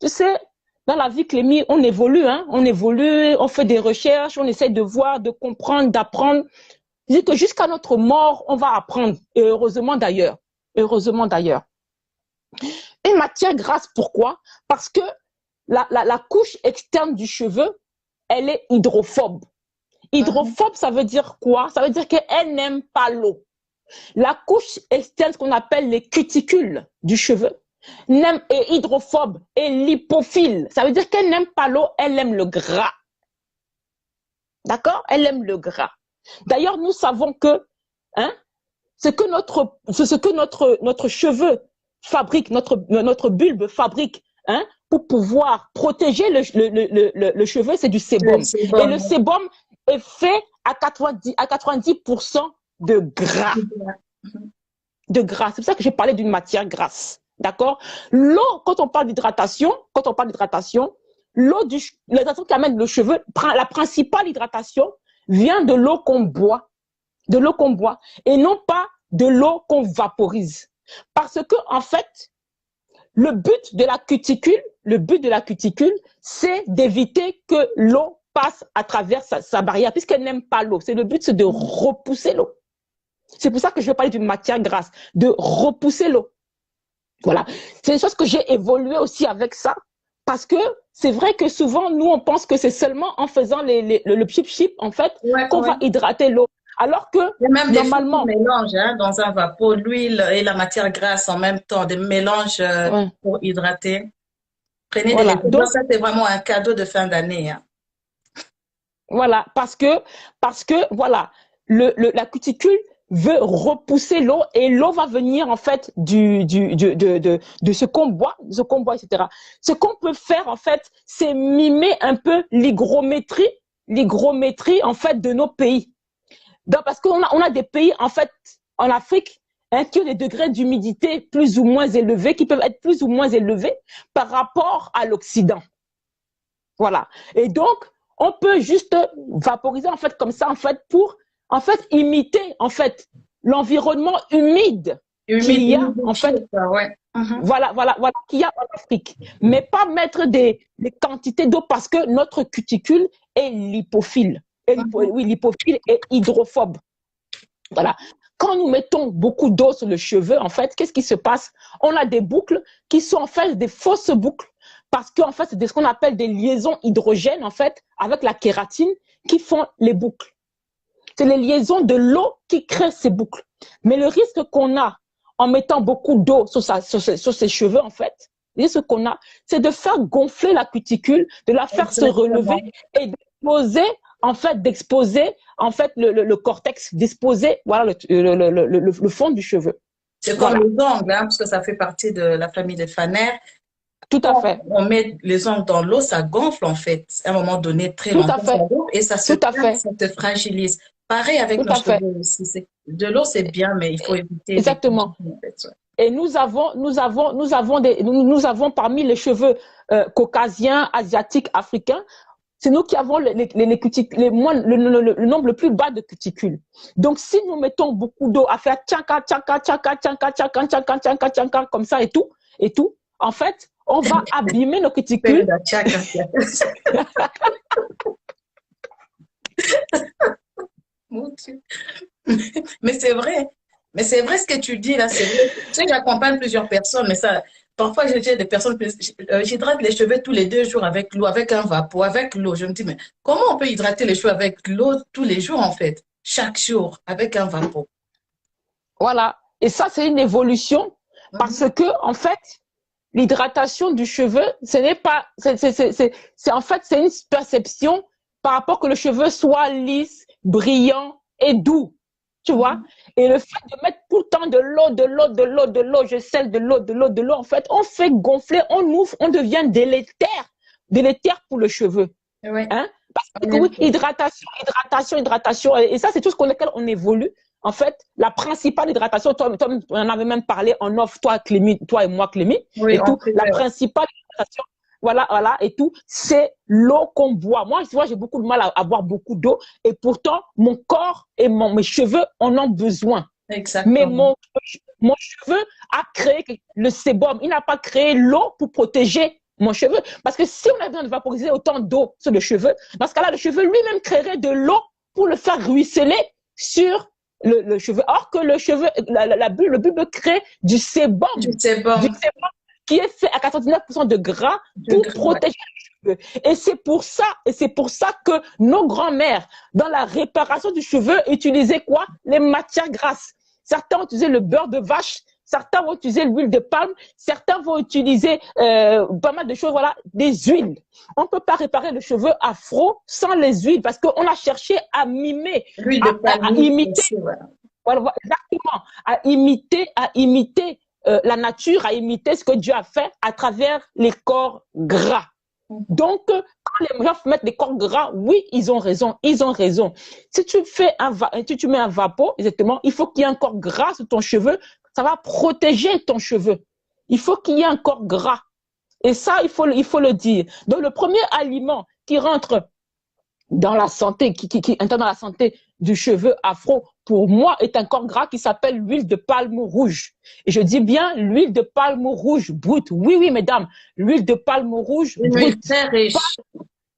Tu sais, dans la vie, Clémy, on évolue, hein, on évolue, on fait des recherches, on essaie de voir, de comprendre, d'apprendre. Je dis que jusqu'à notre mort, on va apprendre. Et heureusement d'ailleurs. Heureusement d'ailleurs. Et matière grasse, pourquoi? Parce que la couche externe du cheveu, elle est hydrophobe. Hydrophobe, ça veut dire quoi? Ça veut dire qu'elle n'aime pas l'eau. La couche externe, ce qu'on appelle les cuticules du cheveu, est hydrophobe et lipophile. Ça veut dire qu'elle n'aime pas l'eau, elle aime le gras. D'accord? Elle aime le gras. D'ailleurs, nous savons que hein, ce que notre cheveu fabrique, notre bulbe fabrique, hein, pour pouvoir protéger le cheveu, c'est du sébum. Et le sébum est fait à 90% de gras. De gras. C'est pour ça que j'ai parlé d'une matière grasse. D'accord? L'eau, quand on parle d'hydratation, l'hydratation qui amène le cheveu, la principale hydratation vient de l'eau qu'on boit. De l'eau qu'on boit. Et non pas de l'eau qu'on vaporise. Parce que, en fait, le but de la cuticule, c'est d'éviter que l'eau passe à travers sa barrière, puisqu'elle n'aime pas l'eau. Le but, c'est de repousser l'eau. C'est pour ça que je vais parler d'une matière grasse, de repousser l'eau. Voilà. C'est une chose que j'ai évolué aussi avec ça, parce que c'est vrai que souvent, nous, on pense que c'est seulement en faisant le chip-chip, en fait, qu'on va hydrater l'eau. Alors que, et même normalement… des mélanges, hein, dans un vapeur, l'huile et la matière grasse en même temps, des mélanges pour hydrater. Prenez des méthodes. Donc, ça, c'est vraiment un cadeau de fin d'année. Hein. Voilà, parce que voilà, la cuticule veut repousser l'eau et l'eau va venir en fait de ce qu'on boit, etc. Ce qu'on peut faire en fait, c'est mimer un peu l'hygrométrie en fait de nos pays. Donc, parce qu'on a des pays en fait en Afrique hein, qui ont des degrés d'humidité plus ou moins élevés, qui peuvent être plus ou moins élevés par rapport à l'Occident. Voilà. Et donc, on peut juste vaporiser en fait comme ça en fait pour en fait imiter en fait l'environnement humide qu'il y a en fait voilà qu'il y a en Afrique, mais pas mettre des quantités d'eau parce que notre cuticule est lipophile lipophile et hydrophobe. Voilà. Quand nous mettons beaucoup d'eau sur le cheveu en fait, qu'est-ce qui se passe? On a des boucles qui sont en fait des fausses boucles. Parce qu'en fait, c'est ce qu'on appelle des liaisons hydrogènes, en fait, avec la kératine, qui font les boucles. C'est les liaisons de l'eau qui créent ces boucles. Mais le risque qu'on a en mettant beaucoup d'eau sur ses cheveux, en fait, le risque qu'on a, c'est de faire gonfler la cuticule, de la faire se relever et d'exposer, en fait, le cortex, d'exposer, voilà, le fond du cheveu. C'est comme les ongles, hein, parce que ça fait partie de la famille des fanères. Tout à fait. On met les ongles dans l'eau, ça gonfle en fait. À un moment donné, très longtemps, ça gonfle et ça se casse, ça te fragilise. Pareil avec nos cheveux aussi. De l'eau, c'est bien, mais il faut éviter. Exactement. Et nous avons parmi les cheveux caucasiens, asiatiques, africains, c'est nous qui avons le nombre le plus bas de cuticules. Donc, si nous mettons beaucoup d'eau à faire tchaka, tchaka, tchaka, tchaka, tchaka, tchaka, tchaka, tchaka, comme ça et tout, en fait, on va abîmer nos cuticules. Mais c'est vrai. Mais c'est vrai ce que tu dis là. C'est vrai. Tu sais, j'accompagne plusieurs personnes, mais ça, parfois j'ai des personnes, j'hydrate les cheveux tous les 2 jours avec l'eau, avec un vapeur, avec l'eau. Je me dis, mais comment on peut hydrater les cheveux avec l'eau tous les jours en fait? Chaque jour, avec un vapeur. Voilà. Et ça, c'est une évolution parce que, en fait, l'hydratation du cheveu, ce n'est pas, en fait, c'est une perception par rapport que le cheveu soit lisse, brillant et doux, tu vois. Et le fait de mettre tout le temps de l'eau, je scelle de l'eau, en fait, on fait gonfler, on ouvre, on devient délétère pour le cheveu. Oui. Hein? Parce que oui, hydratation. Et ça, c'est tout ce qu'on évolue. En fait, la principale hydratation, toi, on en avait même parlé en off, toi et moi, Clémy, oui, et tout. La principale hydratation, voilà, et tout, c'est l'eau qu'on boit. Moi, j'ai beaucoup de mal à boire beaucoup d'eau, et pourtant, mon corps et mes cheveux en ont besoin. Exactement. Mais mon cheveu a créé le sébum. Il n'a pas créé l'eau pour protéger mon cheveu. Parce que si on a besoin de vaporiser autant d'eau sur le cheveu, dans ce cas-là, le cheveu lui-même créerait de l'eau pour le faire ruisseler sur le cheveu. Or que le cheveu, le bulbe crée du sébum. Du sébum. Du sébum qui est fait à 99% de gras pour protéger les cheveux. Et c'est pour ça que nos grands-mères, dans la réparation du cheveu, utilisaient quoi? Les matières grasses. Certains ont utilisé le beurre de vache, certains vont utiliser l'huile de palme, certains vont utiliser pas mal de choses, voilà, des huiles. On ne peut pas réparer le cheveu afro sans les huiles parce qu'on a cherché à mimer, à imiter, aussi, voilà, exactement, à imiter la nature, à imiter ce que Dieu a fait à travers les corps gras. Donc, quand les gens mettent des corps gras, oui, ils ont raison, ils ont raison. Si tu mets un vapeau, exactement, il faut qu'il y ait un corps gras sur ton cheveu, ça va protéger ton cheveu. Il faut qu'il y ait un corps gras. Et ça, il faut le dire. Donc, le premier aliment qui rentre dans la santé, qui entre dans la santé du cheveu afro, pour moi, est un corps gras qui s'appelle l'huile de palme rouge. Et je dis bien l'huile de palme rouge brute. Oui, oui, mesdames, l'huile de palme rouge brute. Très riche.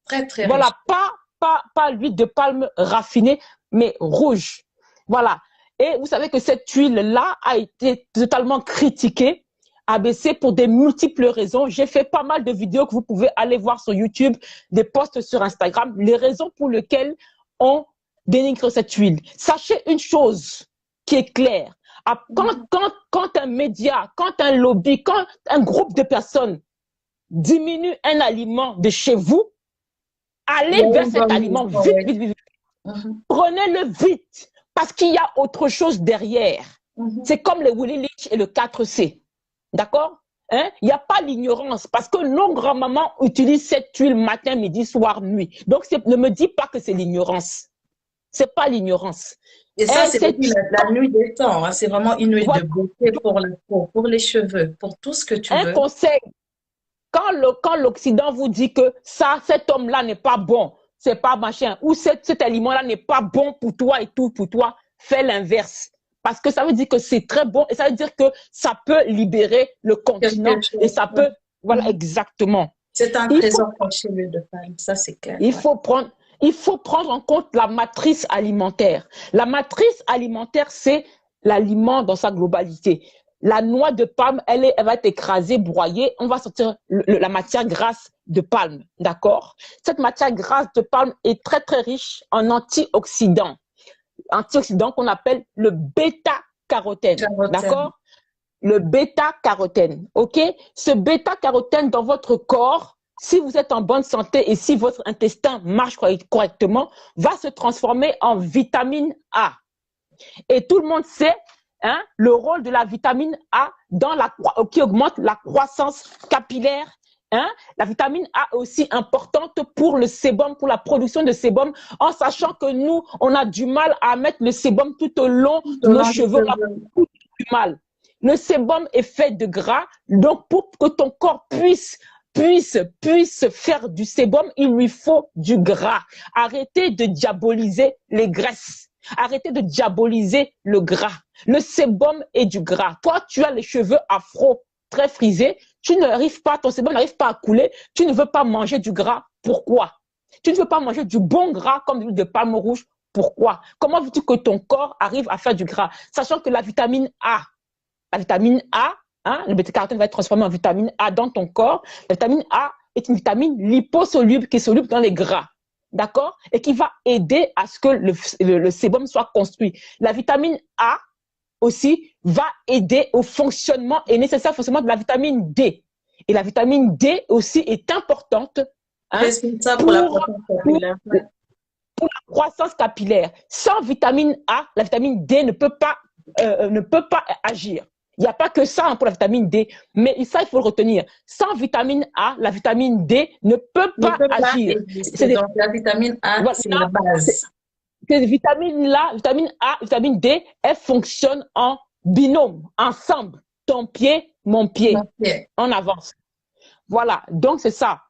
Très, très riche. Voilà, pas l'huile de palme raffinée, mais rouge. Voilà. Et vous savez que cette huile-là a été totalement critiquée, abaissée pour des multiples raisons. J'ai fait pas mal de vidéos que vous pouvez aller voir sur YouTube, des posts sur Instagram, les raisons pour lesquelles on dénigre cette huile. Sachez une chose qui est claire. Quand un média, quand un lobby, quand un groupe de personnes diminue un aliment de chez vous, allez vers cet aliment vite. Prenez-le vite parce qu'il y a autre chose derrière. C'est comme le Willy Leach et le 4C. D'accord? Il n'y a pas l'ignorance parce que nos grands-mamans utilisent cette huile matin, midi, soir, nuit. Donc, ne me dis pas que c'est l'ignorance. C'est pas l'ignorance. Et ça, c'est la nuit des temps. Hein. C'est vraiment une huile de beauté pour la peau, pour les cheveux, pour tout ce que tu veux. Un conseil. Quand l'Occident vous dit que cet homme-là n'est pas bon, c'est pas machin, ou cet aliment-là n'est pas bon pour toi et tout pour toi, fais l'inverse. Parce que ça veut dire que c'est très bon et ça veut dire que ça peut libérer le continent et ça peut, voilà, exactement. C'est un trésor caché, l'huile de palme, ça c'est clair. Il faut prendre en compte la matrice alimentaire. La matrice alimentaire, c'est l'aliment dans sa globalité. La noix de palme, elle va être écrasée, broyée. On va sortir la matière grasse de palme, d'accord? Cette matière grasse de palme est très, très riche en antioxydants. Antioxydant qu'on appelle le bêta-carotène, d'accord? Le bêta-carotène, ok? Ce bêta-carotène dans votre corps, si vous êtes en bonne santé et si votre intestin marche correctement, va se transformer en vitamine A. Et tout le monde sait le rôle de la vitamine A qui augmente la croissance capillaire. La vitamine A est aussi importante pour le sébum, pour la production de sébum, en sachant que nous, on a du mal à mettre le sébum tout au long de nos cheveux. On a beaucoup du mal. Le sébum est fait de gras, donc pour que ton corps puisse faire du sébum, il lui faut du gras. Arrêtez de diaboliser les graisses. Arrêtez de diaboliser le gras. Le sébum est du gras. Toi, tu as les cheveux afro très frisés. Ton sébum n'arrive pas à couler. Tu ne veux pas manger du gras. Pourquoi? Tu ne veux pas manger du bon gras comme l'huile de palme rouge. Pourquoi? Comment veux-tu que ton corps arrive à faire du gras? Sachant que la vitamine A, le bêta-carotène va être transformé en vitamine A dans ton corps. La vitamine A est une vitamine liposoluble qui est soluble dans les gras. D'accord? Et qui va aider à ce que le sébum soit construit. La vitamine A aussi va aider au fonctionnement et nécessaire fonctionnement de la vitamine D. Et la vitamine D aussi est importante pour la croissance capillaire. Sans vitamine A, la vitamine D ne peut pas agir. Il n'y a pas que ça pour la vitamine D, mais ça, il faut le retenir. Sans vitamine A, la vitamine D ne peut pas agir. Donc, la vitamine A, c'est la base. Ces vitamines-là, vitamine A, vitamine D, elles fonctionnent en binôme, ensemble. Ton pied, mon pied. En avance. Voilà, donc c'est ça.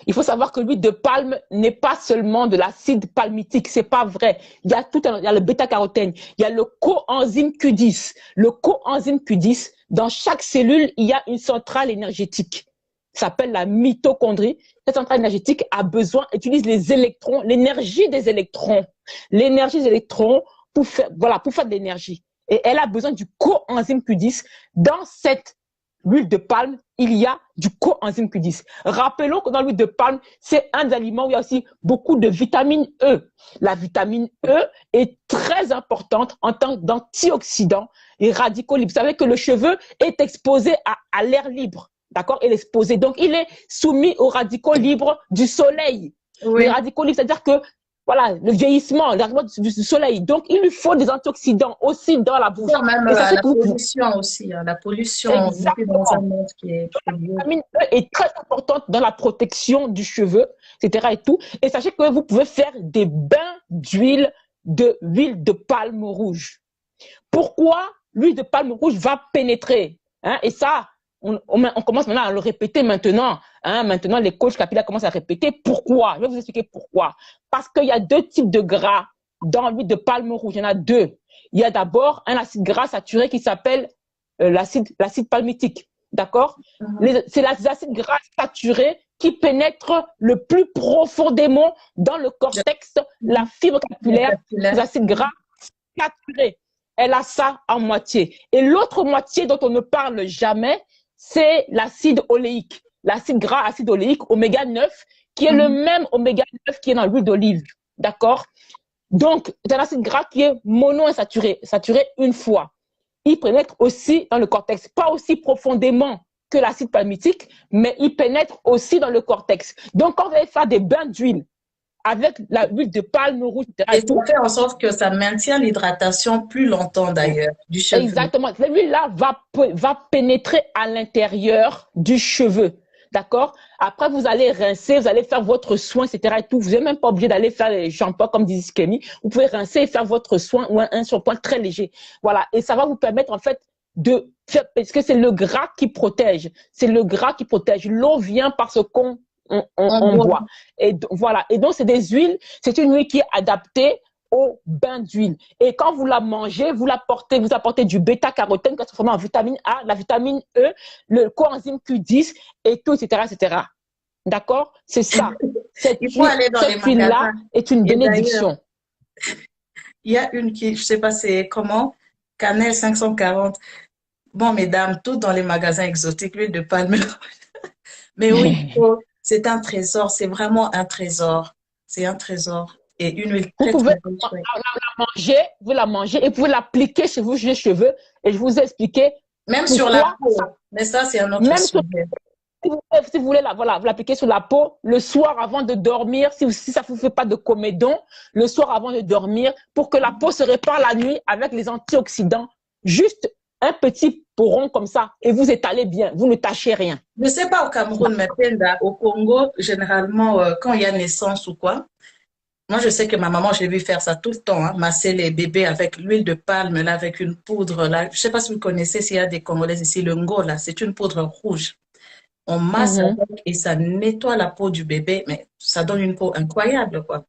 Il faut savoir que l'huile de palme n'est pas seulement de l'acide palmitique, c'est pas vrai. Il y a le bêta-carotène, il y a le coenzyme Q10. Le coenzyme Q10, dans chaque cellule, il y a une centrale énergétique. qui s'appelle la mitochondrie. Cette centrale énergétique a besoin, utilise les électrons, l'énergie des électrons. L'énergie des électrons pour faire, voilà, pour faire de l'énergie. Et elle a besoin du coenzyme Q10. Dans cette huile de palme, il y a du coenzyme Q10. Rappelons que dans l'huile de palme, c'est un des aliments où il y a aussi beaucoup de vitamine E. La vitamine E est très importante en tant qu'antioxydant et radicaux libres. Vous savez que le cheveu est exposé à l'air libre. D'accord? Il est exposé. Donc, il est soumis aux radicaux libres du soleil. Oui. Les radicaux libres, c'est-à-dire que voilà, le vieillissement, l'arrivée du soleil. Donc, il lui faut des antioxydants aussi dans la bouche. Même la pollution aussi, hein, la pollution dans un monde qui est pollué. La vitamine E est très importante dans la protection du cheveu, etc. et tout. Et sachez que vous pouvez faire des bains d'huile de palme rouge. Pourquoi l'huile de palme rouge va pénétrer, hein? Et ça, on commence maintenant à le répéter maintenant. Hein? Maintenant, les coachs capillaires commencent à répéter. Pourquoi? Je vais vous expliquer pourquoi. Parce qu'il y a deux types de gras dans l'huile de palme rouge. Il y en a deux. Il y a d'abord un acide gras saturé qui s'appelle l'acide palmitique. D'accord? C'est l'acide gras saturé qui pénètre le plus profondément dans le cortex, la fibre capillaire, les acides gras saturés. Elle a ça en moitié. Et l'autre moitié dont on ne parle jamais, c'est l'acide oléique. L'acide gras, acide oléique, oméga 9, qui est le même oméga 9 qui est dans l'huile d'olive. D'accord? Donc, c'est un acide gras qui est monoinsaturé, saturé une fois. Il pénètre aussi dans le cortex, pas aussi profondément que l'acide palmitique, mais il pénètre aussi dans le cortex. Donc, quand vous allez faire des bains d'huile avec l'huile de palme rouge, et ça fait en sorte que ça maintient l'hydratation plus longtemps d'ailleurs du cheveu. Exactement. Cette huile-là va pénétrer à l'intérieur du cheveu. D'accord? Après, vous allez rincer, vous allez faire votre soin, etc. Et tout. Vous n'êtes même pas obligé d'aller faire les shampoings comme disait Kémy. Vous pouvez rincer et faire votre soin ou un shampoing très léger. Voilà. Et ça va vous permettre, en fait, de faire, parce que c'est le gras qui protège. C'est le gras qui protège. L'eau vient parce qu'on boit. Et voilà. Et donc, c'est des huiles, c'est une huile qui est adaptée au bain d'huile. Et quand vous la mangez, vous apportez du bêta-carotène qui est transformé en vitamine A, la vitamine E, le coenzyme Q10 et tout, etc., etc. D'accord? C'est ça. Cette huile-là est une bénédiction. Il y a une qui, je ne sais pas c'est comment, Cannelle 540. Bon, mesdames, tout dans les magasins exotiques, l'huile de palme. Mais oui, c'est un trésor, c'est vraiment un trésor. C'est un trésor. Et une huile vous pouvez la manger et vous pouvez l'appliquer chez vous, chez les cheveux. Et je vous ai expliqué. Même sur la peau. Mais ça, c'est un autre sujet. Si vous voulez vous l'appliquer sur la peau, le soir avant de dormir, si ça ne vous fait pas de comédon, le soir avant de dormir, pour que la peau se répare la nuit avec les antioxydants. Juste un petit poron comme ça et vous étalez bien, vous ne tâchez rien. Je ne sais pas au Cameroun, mais au Congo, généralement, quand il y a naissance ou quoi, moi, je sais que ma maman, j'ai vu faire ça tout le temps, hein, masser les bébés avec l'huile de palme, là, avec une poudre. Là. Je ne sais pas si vous connaissez, s'il y a des Congolais ici, le ngola, c'est une poudre rouge. On masse avec et ça nettoie la peau du bébé, mais ça donne une peau incroyable, quoi.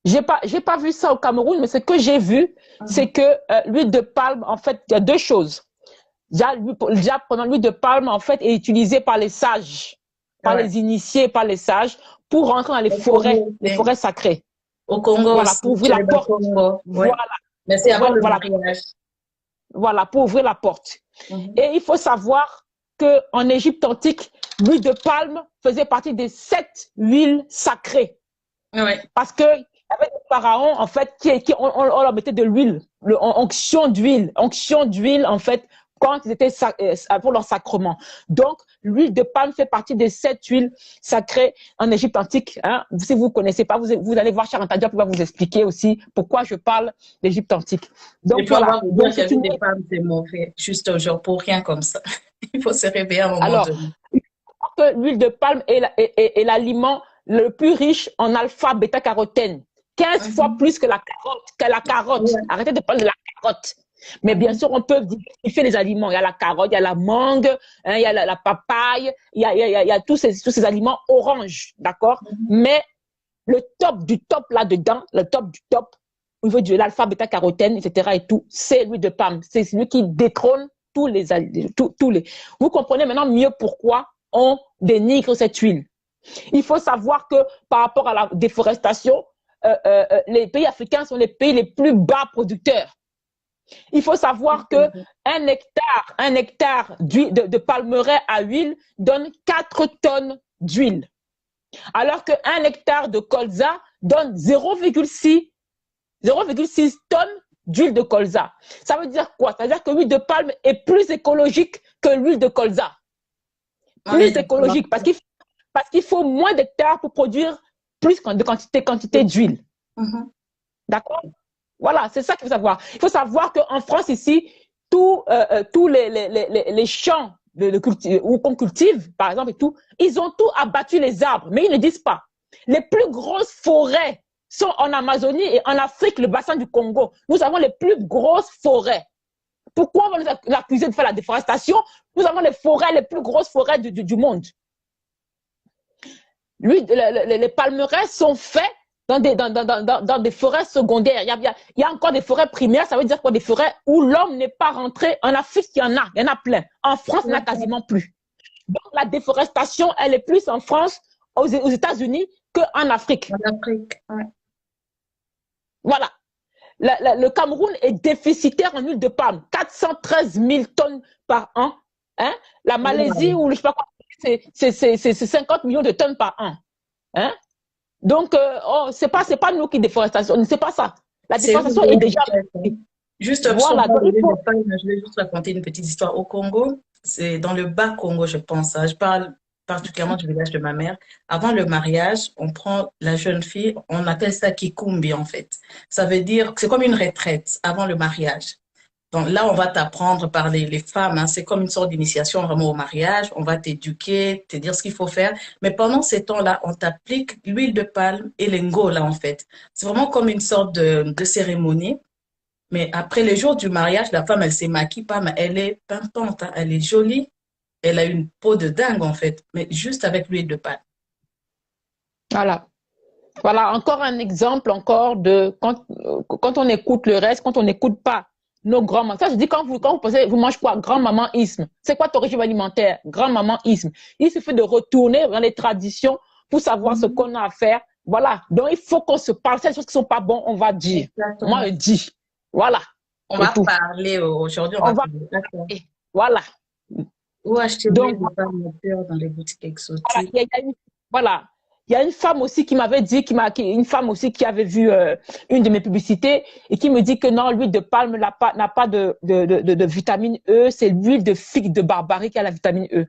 J'ai pas vu ça au Cameroun, mais ce que j'ai vu, c'est que l'huile de palme, en fait, il y a deux choses. Déjà, pendant l'huile de palme, en fait, est utilisée par les sages, par les initiés, par les sages, pour rentrer dans les forêts sacrées. Au Congo, voilà, aussi, pour ouvrir la porte. Voilà. Mais c'est avant le mariage. Voilà, pour ouvrir la porte. Et il faut savoir qu'en Égypte antique, l'huile de palme faisait partie des 7 huiles sacrées. Parce que il y avait des pharaons, en fait, on leur mettait de l'huile, onction d'huile, en fait, quand ils étaient pour leur sacrement. Donc, l'huile de palme fait partie des 7 huiles sacrées en Égypte antique. Hein. Si vous ne connaissez pas, vous allez voir Charles Diop pour vous expliquer aussi pourquoi je parle d'Égypte antique. Donc, voilà. Donc, c'est une des femmes, c'est mauvais, juste genre pour rien comme ça. Il faut se réveiller à un moment donné. Alors, l'huile de palme est l'aliment le plus riche en alpha, bêta-carotène. 15 fois plus que la carotte. Arrêtez de parler de la carotte. Mais bien sûr, on peut diversifier les aliments. Il y a la carotte, il y a la mangue, hein, il y a la papaye, il y a tous ces aliments oranges, d'accord? Mais le top du top là-dedans, le top du top, au niveau de l'alpha, bêta-carotène, etc. et tout, c'est l'huile de palme. C'est celui qui détrône tous les. Vous comprenez maintenant mieux pourquoi on dénigrent cette huile. Il faut savoir que par rapport à la déforestation, les pays africains sont les pays les plus bas producteurs. Il faut savoir que un hectare de palmeraie à huile donne 4 tonnes d'huile. Alors qu'un hectare de colza donne 0,6 tonnes d'huile de colza. Ça veut dire quoi? Ça veut dire que l'huile de palme est plus écologique que l'huile de colza. Plus écologique, parce qu'il faut moins d'hectares pour produire plus de quantité d'huile. D'accord? Voilà, c'est ça qu'il faut savoir. Il faut savoir qu'en France, ici, tous les champs où qu'on cultive, par exemple, et tout, ils ont tout abattu les arbres, mais ils ne disent pas. Les plus grosses forêts sont en Amazonie et en Afrique, le bassin du Congo. Nous avons les plus grosses forêts. Pourquoi on va nous accuser de faire la déforestation? Nous avons les plus grosses forêts du monde. Les palmeraies sont faits dans des forêts secondaires. Il y a encore des forêts primaires, ça veut dire quoi? Des forêts où l'homme n'est pas rentré. En Afrique, il y en a plein. En France, il n'y en a quasiment plus. Donc, la déforestation, elle est plus en France, aux États-Unis, qu'en Afrique. En Afrique, ouais. Voilà. Le Cameroun est déficitaire en huile de palme. 413 000 tonnes par an. Hein? La Malaisie, ou je sais pas quoi, c'est 50 millions de tonnes par an. Hein? Donc, c'est pas nous qui déforestons, c'est pas ça. La déforestation est déjà... Juste voilà, je vais juste raconter une petite histoire. Au Congo, c'est dans le bas Congo, je pense. Je parle particulièrement du village de ma mère. Avant le mariage, on prend la jeune fille, on appelle ça kikumbi en fait. Ça veut dire que c'est comme une retraite avant le mariage. Donc là, on va t'apprendre par les femmes, hein, c'est comme une sorte d'initiation vraiment au mariage. On va t'éduquer, te dire ce qu'il faut faire. Mais pendant ces temps-là, on t'applique l'huile de palme et l'engola en fait. C'est vraiment comme une sorte de cérémonie. Mais après les jours du mariage, la femme, elle se maquille pas, mais elle est pimpante, hein, elle est jolie. Elle a une peau de dingue en fait, mais juste avec l'huile de palme. Voilà. Voilà, encore un exemple encore de quand on écoute le reste, quand on n'écoute pas nos grands-mamans. Ça, je dis, quand vous pensez, vous mangez quoi? Grand-maman-isme. C'est quoi ton régime alimentaire? Grand-maman-isme. Il suffit de retourner dans les traditions pour savoir ce qu'on a à faire. Voilà. Donc, il faut qu'on se parle. C'est des choses qui sont pas bonnes, on va dire. Exactement. Moi, je dis. Voilà. On va parler aujourd'hui. On va parler. Voilà. Ou acheter des palmes dans les boutiques exotiques. Voilà. Il y a une femme aussi qui m'avait dit, une femme aussi qui avait vu une de mes publicités et qui me dit que non, l'huile de palme n'a pas de vitamine E, c'est l'huile de figue de Barbarie qui a la vitamine E.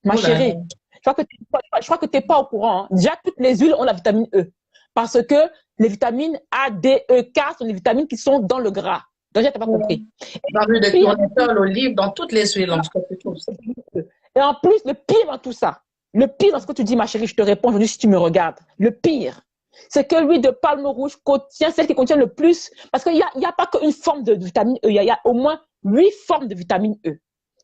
Ma chérie, je crois que tu n'es pas au courant. Hein. Déjà, toutes les huiles ont la vitamine E parce que les vitamines A, D, E, K sont les vitamines qui sont dans le gras. Donc, je n'ai pas compris. Dans l'huile de tournesol, l'olive, dans toutes les huiles, en tout cas. Et en plus, le pire dans tout ça, le pire dans ce que tu dis, ma chérie, je te réponds aujourd'hui si tu me regardes. Le pire, c'est que l'huile de palme rouge contient celle qui contient le plus, parce qu'il n'y a pas qu'une forme de vitamine E, il y a au moins 8 formes de vitamine E.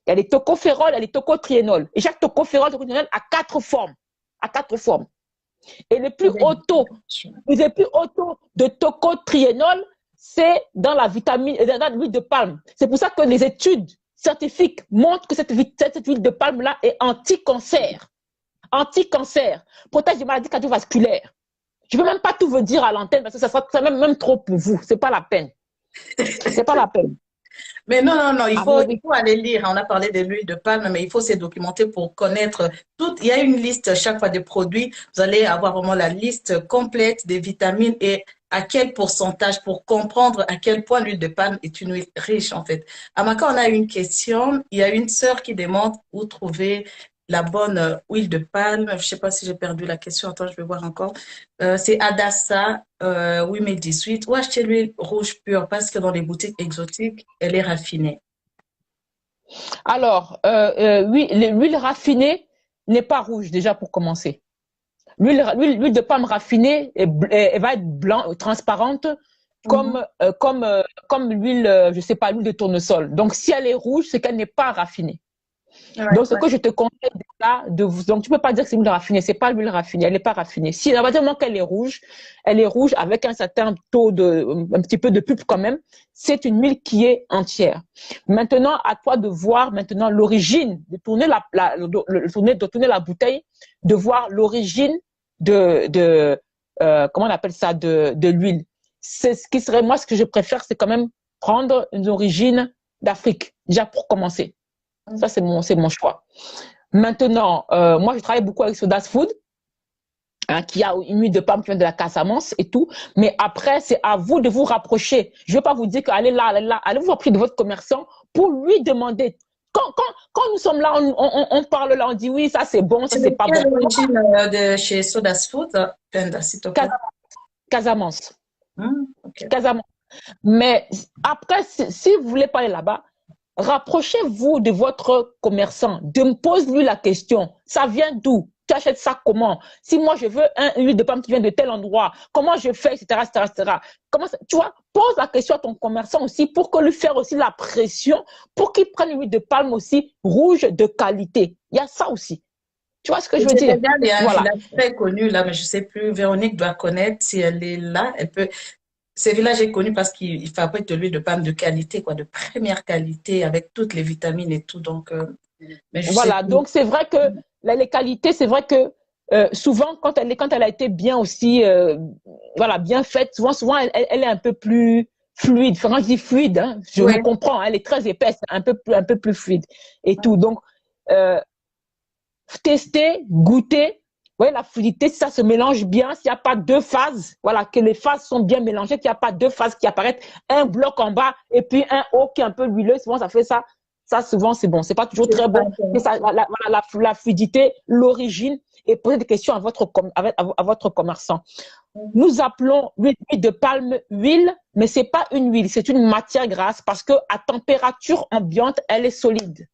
Il y a les tocophérols, il y a les tocotriénols. Et chaque tocophérol a 4 formes. Et les plus hauts taux de tocotriénol, c'est dans l'huile de palme. C'est pour ça que les études scientifiques montrent que cette huile de palme-là est anti-cancer. Anti-cancer, protège des maladies cardiovasculaires. Je ne peux même pas tout vous dire à l'antenne parce que ça sera même trop pour vous. C'est pas la peine. C'est pas la peine. Mais non, il faut aller lire. On a parlé de l'huile de palme, mais il faut se documenter pour connaître tout. Il y a une liste chaque fois de produits. Vous allez avoir vraiment la liste complète des vitamines et à quel pourcentage pour comprendre à quel point l'huile de palme est une huile riche en fait. Amaka, on a une question. Il y a une sœur qui demande où trouver la bonne huile de palme. Je ne sais pas si j'ai perdu la question. Attends, je vais voir encore. C'est Adassa, 8018. Où acheter l'huile rouge pure? Parce que dans les boutiques exotiques, elle est raffinée. Alors, oui, l'huile raffinée n'est pas rouge déjà pour commencer. L'huile de palme raffinée, elle va être blanc, transparente, comme l'huile, je sais pas, l'huile de tournesol. Donc, si elle est rouge, c'est qu'elle n'est pas raffinée. Ouais, Donc, ce ouais. que je te conseille déjà, donc tu peux pas dire que c'est l'huile raffinée, c'est pas l'huile raffinée, elle n'est pas raffinée. Si, à partir du moment qu'elle est rouge avec un certain taux un petit peu de pulpe quand même, c'est une huile qui est entière. Maintenant, à toi de voir maintenant l'origine, de tourner de tourner la bouteille, de voir l'origine comment on appelle ça, de l'huile. C'est ce qui serait, moi, ce que je préfère, c'est quand même prendre une origine d'Afrique, déjà pour commencer. Ça, c'est mon choix. Maintenant, moi, je travaille beaucoup avec Sodas Food, hein, qui a une huile de palme qui vient de la Casamance et tout. Mais après, c'est à vous de vous rapprocher. Je ne vais pas vous dire qu'allez là, allez là. Allez vous rapprocher de votre commerçant pour lui demander. Quand nous sommes là, on parle là, on dit oui, ça c'est bon, ça C'est c'est de pas bon. quelle origine de chez Sodas Food, Penda, s'il te plaît? Casamance. Ok. Casamance. Mais après, si vous voulez pas aller là-bas, rapprochez-vous de votre commerçant. Pose-lui la question. Ça vient d'où? Tu achètes ça comment? Si moi je veux une huile de palme qui vient de tel endroit, comment je fais, etc., etc., etc. Comment ça, tu vois, pose la question à ton commerçant aussi pour que lui faire aussi la pression pour qu'il prenne une huile de palme aussi rouge de qualité. Il y a ça aussi. Tu vois ce que Au je veux dire? Sénégal, il y a un Voilà. village très connu là, mais je sais plus. Véronique doit connaître si elle est là. Elle peut. Ce village est connu parce qu'il fabrique de l'huile de palme de qualité, quoi, de première qualité, avec toutes les vitamines et tout. Donc, mais je sais Voilà, plus. donc c'est vrai que les qualités, c'est vrai que souvent quand elle a été bien aussi, voilà, bien faite, souvent elle est un peu plus fluide. Enfin, quand je dis fluide, hein, je me Oui, comprends, hein, elle est très épaisse, un peu plus fluide et tout. Donc euh, tester, goûter. Ouais, la fluidité, si ça se mélange bien, s'il n'y a pas deux phases, voilà, que les phases sont bien mélangées, qu'il n'y a pas deux phases qui apparaissent, un bloc en bas et puis un haut qui est un peu huileux, souvent ça fait ça. Ça, souvent, c'est bon. C'est pas toujours c'est très pas bon, mais intéressant. ça, la fluidité, l'origine, et poser des questions à votre commerçant. Nous appelons l'huile de palme huile, mais c'est pas une huile, c'est une matière grasse parce que à température ambiante, elle est solide.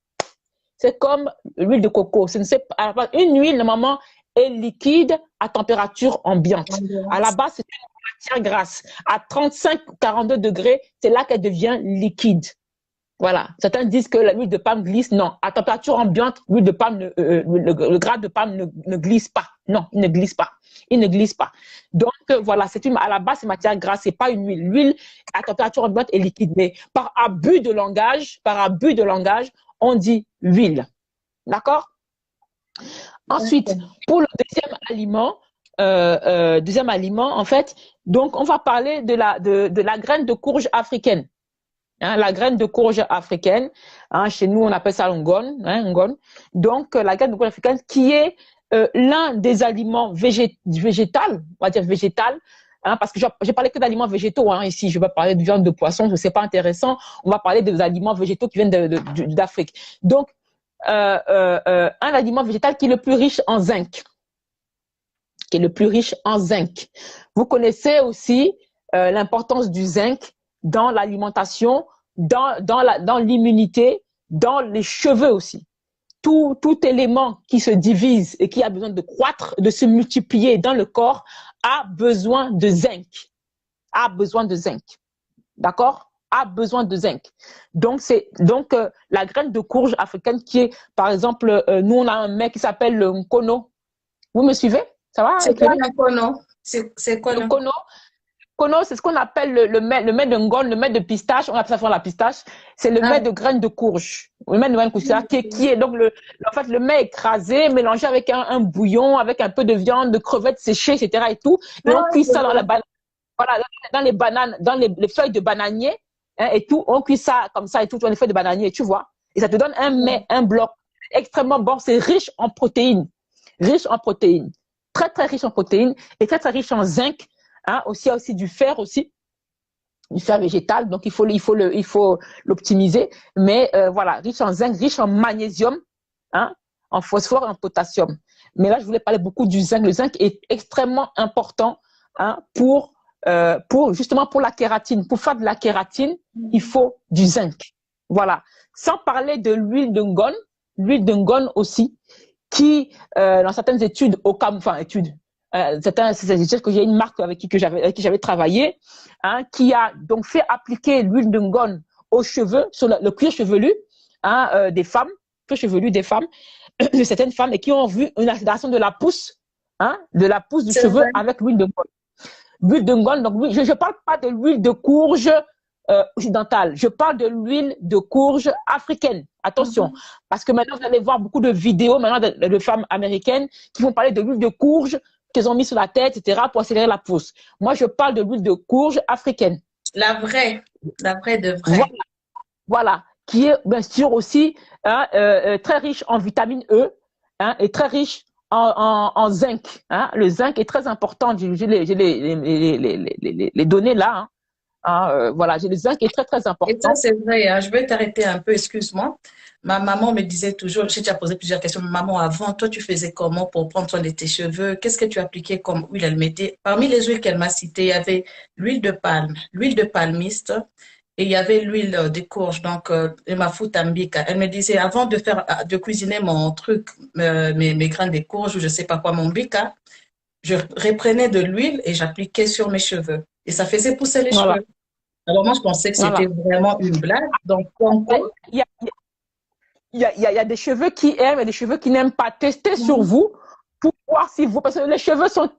C'est comme l'huile de coco. Une huile, normalement, est liquide à température ambiante. À la base, c'est une matière grasse. À 35-42 degrés, c'est là qu'elle devient liquide. Voilà. Certains disent que l'huile de palme glisse. Non. À température ambiante, l'huile de palme, le gras de palme ne glisse pas. Non, il ne glisse pas. Il ne glisse pas. Donc, voilà, à la base, c'est matière grasse, c'est pas une huile. L'huile, à température ambiante, est liquide. Mais par abus de langage, on dit huile. D'accord? Ensuite, pour le deuxième aliment, en fait, donc on va parler de la graine de courge africaine. Hein, la graine de courge africaine, hein, chez nous on appelle ça ngon, hein, ngon. Donc la graine de courge africaine qui est l'un des aliments végétal, on va dire végétal, hein, parce que j'ai parlé que d'aliments végétaux, hein, ici je vais parler de viande de poisson, c'est pas intéressant, on va parler des aliments végétaux qui viennent d'Afrique. Donc un aliment végétal qui est le plus riche en zinc, Vous connaissez aussi l'importance du zinc dans l'alimentation, dans l'immunité, dans les cheveux aussi. Tout élément qui se divise et qui a besoin de croître, de se multiplier dans le corps, a besoin de zinc. D'accord? A besoin de zinc. Donc, la graine de courge africaine qui est, par exemple, nous, on a un mec qui s'appelle le Nkono. Vous me suivez? Ça va, C'est quoi Cléry? l'incono? C'est quoi Le l'incono? Kono, c'est ce qu'on appelle le mets de ngone, le mets de pistache. On appelle ça la pistache. C'est le Ah, mets de graines de courge. Le mets de graines de courge, qui est donc en fait, le mets écrasé, mélangé avec un bouillon, avec un peu de viande, de crevettes séchées, etc. et tout. Et on cuit je ça vois. voilà, dans les bananes, dans les feuilles de bananier, hein, et tout. On cuit ça comme ça et tout, dans les feuilles de bananier, tu vois. Et ça te donne un mets, un bloc extrêmement bon. C'est riche en protéines. Très, très riche en protéines et très, très riche en zinc. Hein, aussi, il y a aussi du fer aussi, du fer végétal, donc il faut l'optimiser. Mais voilà, riche en zinc, riche en magnésium, hein, en phosphore et en potassium. Mais là, je voulais parler beaucoup du zinc. Le zinc est extrêmement important, hein, justement pour la kératine. Pour faire de la kératine, il faut du zinc. Voilà. Sans parler de l'huile de ngone aussi, qui, dans certaines études, c'est que j'ai une marque avec qui j'avais travaillé, hein, qui a donc fait appliquer l'huile de ngone aux cheveux, sur le cuir chevelu, hein, des femmes, chevelu des femmes, de certaines femmes, et qui ont vu une accélération de la pousse, hein, de la pousse du C'est cheveu vrai. avec l'huile de ngone. L'huile de ngone, donc oui, je ne parle pas de l'huile de courge occidentale, je parle de l'huile de courge africaine. Attention, parce que maintenant, vous allez voir beaucoup de vidéos maintenant de femmes américaines qui vont parler de l'huile de courge qu'elles ont mis sur la tête, etc., pour accélérer la pousse. Moi, je parle de l'huile de courge africaine. La vraie de Voilà, vraie. voilà, qui est bien sûr aussi hein, très riche en vitamine E hein, et très riche en zinc. Hein. Le zinc est très important. J'ai les données là. Hein. Voilà, j'ai le zinc qui est très très Et ça, important. c'est vrai, hein. Je vais t'arrêter un peu, excuse-moi. Ma maman me disait toujours, j'ai déjà posé plusieurs questions. Maman, avant, toi, tu faisais comment pour prendre soin de tes cheveux? Qu'est-ce que tu appliquais comme huile? Elle mettait, parmi les huiles qu'elle m'a citées, il y avait l'huile de palme, l'huile de palmiste, et il y avait l'huile de courge, donc de ma tambika. Elle me disait, avant de faire, de cuisiner mon truc, mes grains de courge ou je sais pas quoi, mon bika, je reprenais de l'huile et j'appliquais sur mes cheveux. Et ça faisait pousser les Voilà, cheveux. Alors moi, je pensais que c'était voilà. vraiment une blague. Donc, Après, Conco, il y a des cheveux qui aiment et des cheveux qui n'aiment pas. Tester sur mhm, vous pour voir si vous, parce que les cheveux sont,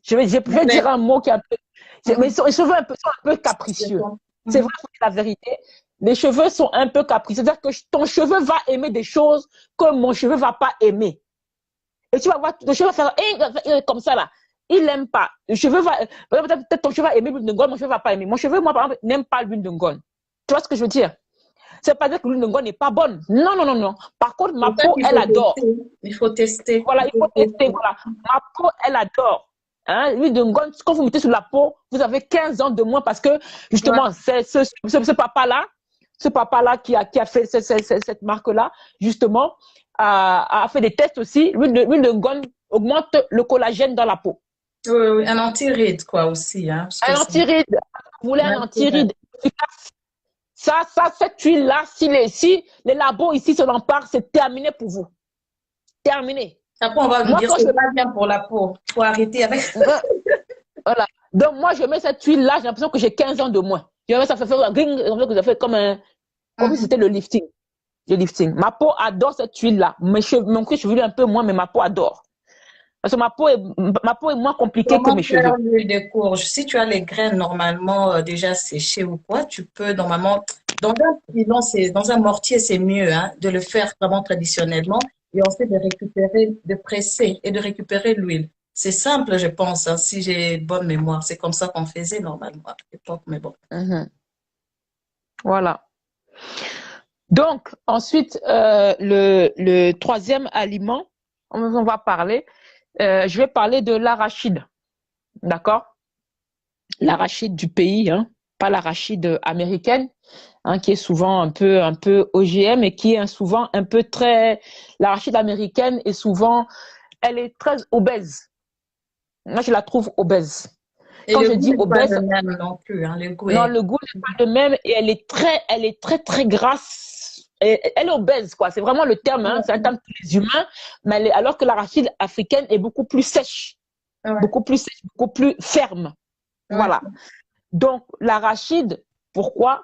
je vais dire un mot qui est un peu, mais mhm, les cheveux sont un peu c'est capricieux. bon. C'est Mhm. vrai, c'est la vérité. Les cheveux sont un peu capricieux. C'est-à-dire que ton cheveu va aimer des choses que mon cheveu va pas aimer. Et tu vas voir, le cheveu va faire comme ça là. Il n'aime pas. Le cheveu va, peut-être ton cheveu va aimer l'huile de ngone, mon cheveu va pas aimer. Mon cheveu, moi, par exemple, n'aime pas l'huile de ngone. Tu vois ce que je veux dire? C'est pas dire que l'huile de ngone n'est pas bonne. Non, non, non, non. Par contre, ma C'est ça peau, qu'il elle faut adore. tester. Il faut tester. Voilà, Il il faut faut tester. tester. Voilà. Ma peau, elle adore. Hein, l'huile de ngone, quand vous mettez sur la peau, vous avez 15 ans de moins parce que, Ouais. justement, c'est ce papa-là qui a fait cette marque-là, justement, a fait des tests aussi. L'huile de ngone augmente le collagène dans la peau. Oui, oui, un anti-ride, quoi, aussi, hein, parce que Un c'est anti-ride, vous voulez un naturel. anti-ride efficace. Cette huile-là, si les labos ici se l'emparent, c'est terminé pour vous. Terminé. Après, on va nous Moi, dire, quand c'est je pas bien pour la peau. Faut arrêter avec. voilà. Donc, moi, je mets cette huile-là, j'ai l'impression que j'ai 15 ans de moins. Je mets ça fait ça fait comme si Mhm. c'était le lifting. Le lifting. Ma peau adore cette huile-là. Mon cuir chevelu un peu moins, mais ma peau adore. Parce que ma peau est moins compliquée que Comment mes faire cheveux. l'huile de courge? Si tu as les graines normalement déjà séchées ou quoi, tu peux normalement, dans un pilon, dans un mortier, c'est mieux hein, de le faire vraiment traditionnellement et ensuite de récupérer, de presser et de récupérer l'huile. C'est simple, je pense, hein, si j'ai bonne mémoire. C'est comme ça qu'on faisait normalement à l'époque, mais bon. Mhm. Voilà. Donc, ensuite, le troisième aliment, on va parler, je vais parler de l'arachide. D'accord? L'arachide du pays, hein, pas l'arachide américaine, hein, qui est souvent un peu OGM et qui est souvent un peu très. L'arachide américaine est souvent, elle est très obèse. Moi, je la trouve obèse. Et Quand le je goût dis n'est pas obèse, le même non plus, hein, le goût non, est... le goût n'est pas le même et elle est très, très grasse. Elle est obèse, quoi. C'est vraiment le terme, hein. C'est un terme pour les humains, mais alors que l'arachide africaine est Ouais, beaucoup plus sèche, beaucoup plus ferme. ouais. Voilà. Donc, l'arachide, pourquoi?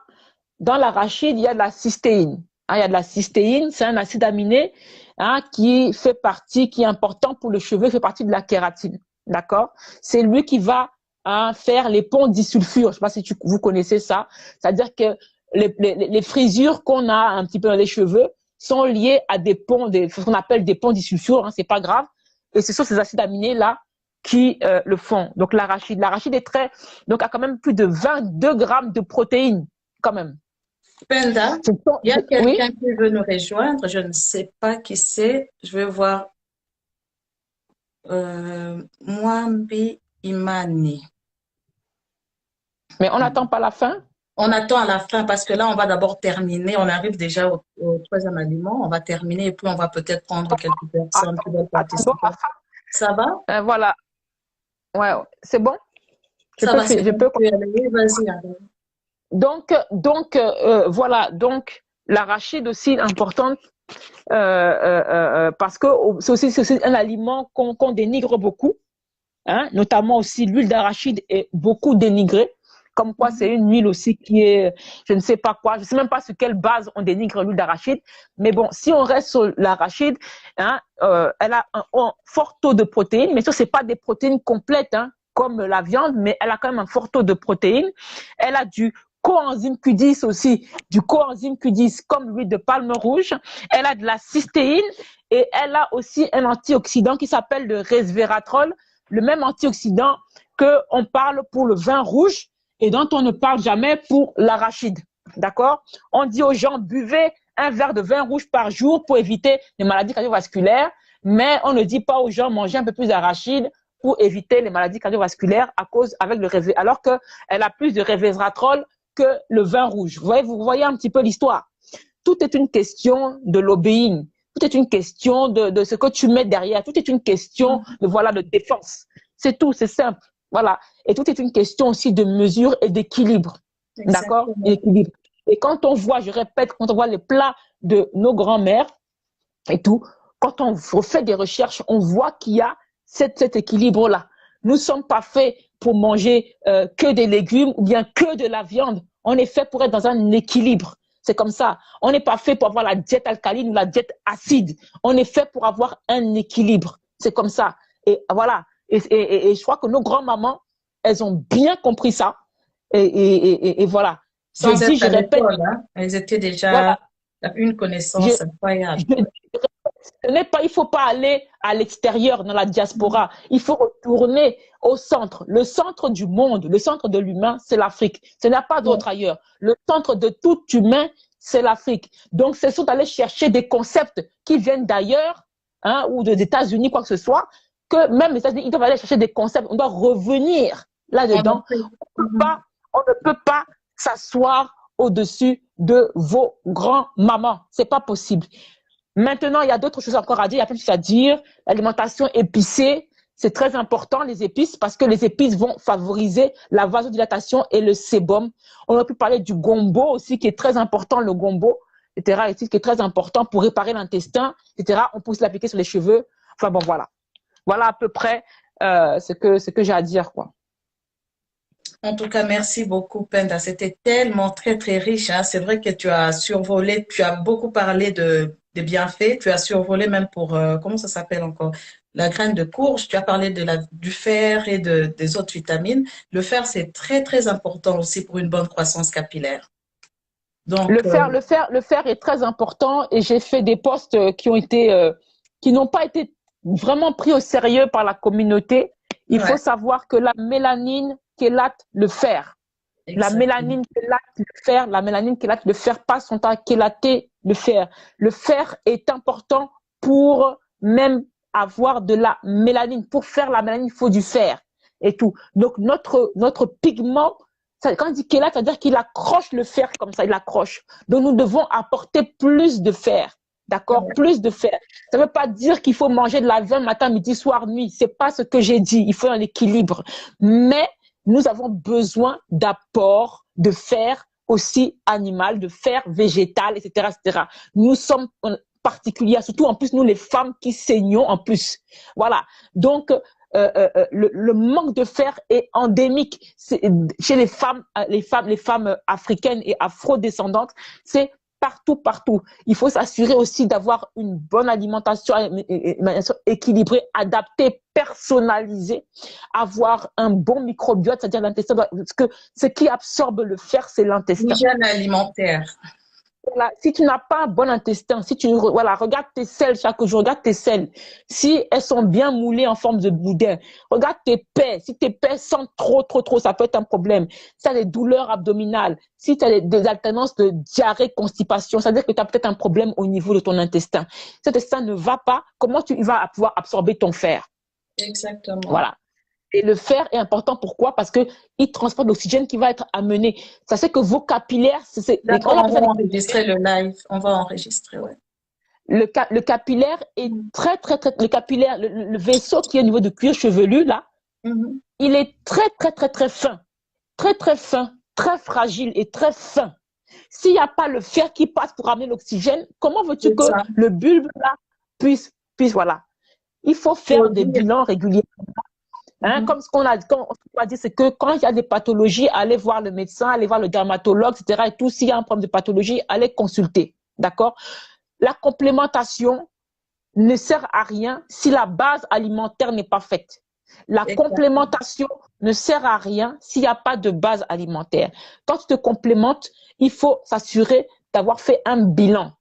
Dans l'arachide, il y a de la cystéine. Hein, il y a de la cystéine, c'est un acide aminé hein, qui fait partie, qui est important pour le cheveu, fait partie de la kératine. D'accord? C'est lui qui va hein, faire les ponts disulfure. Je ne sais pas si vous connaissez ça. C'est-à-dire que les frisures qu'on a un petit peu dans les cheveux sont liées à des ponts, ce qu'on appelle des ponts disulfure, hein, c'est pas grave. Et ce sont ces acides aminés-là qui le font. Donc l'arachide est très, donc a quand même plus de 22 grammes de protéines, quand même. Penda, il y a Oui, quelqu'un qui veut nous rejoindre, je ne sais pas qui c'est, je vais voir Mwambi Imani. mais on n'attend pas la fin. On attend à la fin parce que là, on va d'abord terminer. On arrive déjà au troisième aliment. On va terminer et puis on va peut-être prendre quelques personnes qui veulent Attendons participer. la fin. Ça va? Voilà. Ouais, c'est bon. Ça va, c'est Je bon. peux. Tu peux y aller. Oui, vas-y. Alors. Voilà. Donc, l'arachide aussi est importante parce que c'est aussi un aliment qu'on dénigre beaucoup. Hein, notamment aussi l'huile d'arachide est beaucoup dénigrée Comme quoi, c'est une huile aussi qui est, je ne sais pas quoi, je ne sais même pas sur quelle base on dénigre l'huile d'arachide. Mais bon, si on reste sur l'arachide, hein, elle a un fort taux de protéines. Mais sûr, c'est pas des protéines complètes, hein, comme la viande, mais elle a quand même un fort taux de protéines. Elle a du coenzyme Q10 aussi, du coenzyme Q10 comme l'huile de palme rouge. Elle a de la cystéine et elle a aussi un antioxydant qui s'appelle le resveratrol, le même antioxydant qu'on parle pour le vin rouge et dont on ne parle jamais pour l'arachide. D'accord? On dit aux gens, buvez un verre de vin rouge par jour pour éviter les maladies cardiovasculaires, mais on ne dit pas aux gens, mangez un peu plus d'arachide pour éviter les maladies cardiovasculaires alors qu'elle a plus de resveratrol que le vin rouge. Vous voyez un petit peu l'histoire. Tout est une question de lobbying. Tout est une question de ce que tu mets derrière. Tout est une question de défense. C'est tout, c'est simple. Voilà. Et tout est une question aussi de mesure et d'équilibre. D'accord? Équilibre. Et quand on voit, je répète, quand on voit les plats de nos grands-mères et tout, quand on fait des recherches, on voit qu'il y a cet équilibre-là. Nous ne sommes pas faits pour manger que des légumes ou bien que de la viande. On est fait pour être dans un équilibre. C'est comme ça. On n'est pas fait pour avoir la diète alcaline ou la diète acide. On est fait pour avoir un équilibre. C'est comme ça. Et voilà. Et je crois que nos grands-mamans, elles ont bien compris ça. Et voilà. Sans être à l'école, hein. Elles étaient déjà voilà, une connaissance incroyable. Il faut pas aller à l'extérieur, dans la diaspora. Il faut retourner au centre. Le centre du monde, le centre de l'humain, c'est l'Afrique. Ce n'y a pas d'autre ailleurs. Le centre de tout humain, c'est l'Afrique. Donc, c'est sûr d'aller chercher des concepts qui viennent d'ailleurs, hein, ou des États-Unis, quoi que ce soit, que même les États-Unis, ils doivent aller chercher des concepts. On doit revenir là-dedans. On ne peut pas s'asseoir au-dessus de vos grands-mamans. C'est pas possible. Maintenant, il y a d'autres choses encore à dire. Il y a plein de choses à dire. L'alimentation épicée, c'est très important, les épices, parce que les épices vont favoriser la vasodilatation et le sébum. On aurait pu parler du gombo aussi, qui est très important, le gombo, etc., qui est très important pour réparer l'intestin, etc. On peut aussi l'appliquer sur les cheveux. Enfin bon, voilà. Voilà à peu près ce que j'ai à dire, quoi. En tout cas, merci beaucoup, Penda. C'était tellement très, très riche, hein. C'est vrai que tu as survolé, tu as beaucoup parlé des bienfaits. Tu as survolé même pour, comment ça s'appelle encore? La graine de courge. Tu as parlé du fer et des autres vitamines. Le fer, c'est très, très important aussi pour une bonne croissance capillaire. Donc, le fer est très important et j'ai fait des posts qui n'ont pas été vraiment pris au sérieux par la communauté. Il faut savoir que la mélanine chélate le fer. exactement. La mélanine chélate le fer. La mélanine chélate le fer passe son temps à chélater le fer. Le fer est important pour même avoir de la mélanine. Pour faire la mélanine, il faut du fer et tout. Donc, notre pigment, quand on dit chélate, ça veut dire qu'il accroche le fer comme ça, il accroche. Donc, nous devons apporter plus de fer. D'accord? Plus de fer. Ça ne veut pas dire qu'il faut manger de la viande matin, midi, soir, nuit. C'est pas ce que j'ai dit. Il faut un équilibre. Mais nous avons besoin d'apports de fer aussi animal, de fer végétal, etc., etc. Nous sommes particuliers, surtout en plus nous les femmes qui saignons en plus. Voilà. Donc le manque de fer est endémique chez les femmes africaines et afro-descendantes. C'est partout. Il faut s'assurer aussi d'avoir une bonne alimentation équilibrée, adaptée, personnalisée, avoir un bon microbiote, c'est-à-dire l'intestin. Parce que ce qui absorbe le fer, c'est l'intestin. L'hygiène alimentaire. Voilà, si tu n'as pas un bon intestin, si tu regarde tes selles chaque jour, regarde tes selles, si elles sont bien moulées en forme de boudin, regarde tes paies, si tes paies sentent trop, ça peut être un problème. Si tu as des douleurs abdominales, si tu as des alternances de diarrhée, constipation, ça veut dire que tu as peut-être un problème au niveau de ton intestin. Si cet intestin ne va pas, comment tu vas pouvoir absorber ton fer? Exactement. Voilà. Et le fer est important, pourquoi? Parce qu'il transporte l'oxygène qui va être amené. Ça fait que vos capillaires... D'accord, on va enregistrer le live. On va enregistrer, ouais. Le capillaire est très... Le capillaire, le vaisseau qui est au niveau du cuir chevelu, là, il est très fin. Très fin, très fragile et très fin. S'il n'y a pas le fer qui passe pour amener l'oxygène, comment veux-tu que le bulbe, là, puisse... Voilà. Il faut faire des bilans réguliers. Hein, comme ce qu'on a dit, c'est que quand il y a des pathologies, allez voir le médecin, allez voir le dermatologue, etc. Et tout, s'il y a un problème de pathologie, allez consulter. D'accord? La complémentation ne sert à rien si la base alimentaire n'est pas faite. La Exactement. complémentation ne sert à rien s'il n'y a pas de base alimentaire. Quand tu te complémentes, il faut s'assurer d'avoir fait un bilan.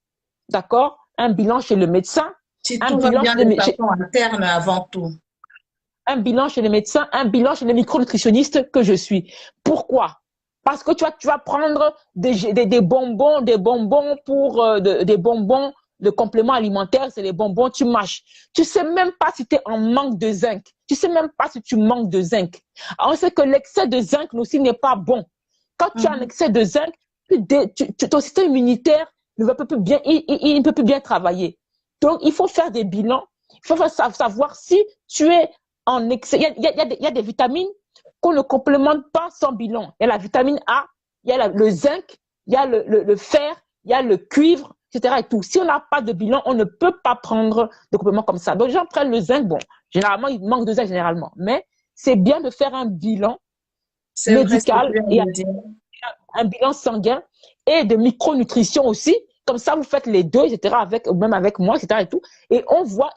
D'accord? Un bilan chez le médecin, Si un tout va bilan bien chez de le, façon interne avant tout. un bilan chez le médecin, un bilan chez le micronutritionniste que je suis. Pourquoi? Parce que tu vas prendre des bonbons pour des bonbons de compléments alimentaires, c'est les bonbons, tu mâches. Tu sais même pas si tu es en manque de zinc. Tu sais même pas si tu manques de zinc. Alors, on sait que l'excès de zinc aussi n'est pas bon. Quand tu as un excès de zinc, ton système immunitaire ne peut plus bien, il ne peut plus bien travailler. Donc, il faut faire des bilans. Il faut savoir si tu es en excès. Il y a des vitamines qu'on ne complémente pas sans bilan. Il y a la vitamine A, il y a le zinc, il y a le fer, il y a le cuivre, etc. Et tout. Si on n'a pas de bilan, on ne peut pas prendre de compléments comme ça. Donc, les gens prennent le zinc. Bon, généralement, il manque de zinc généralement. Mais c'est bien de faire un bilan C'est vrai ce que tu médical viens et de dire. un bilan sanguin et de micronutrition aussi. Comme ça, vous faites les deux, etc., même avec moi, etc. Et tout. Et on voit,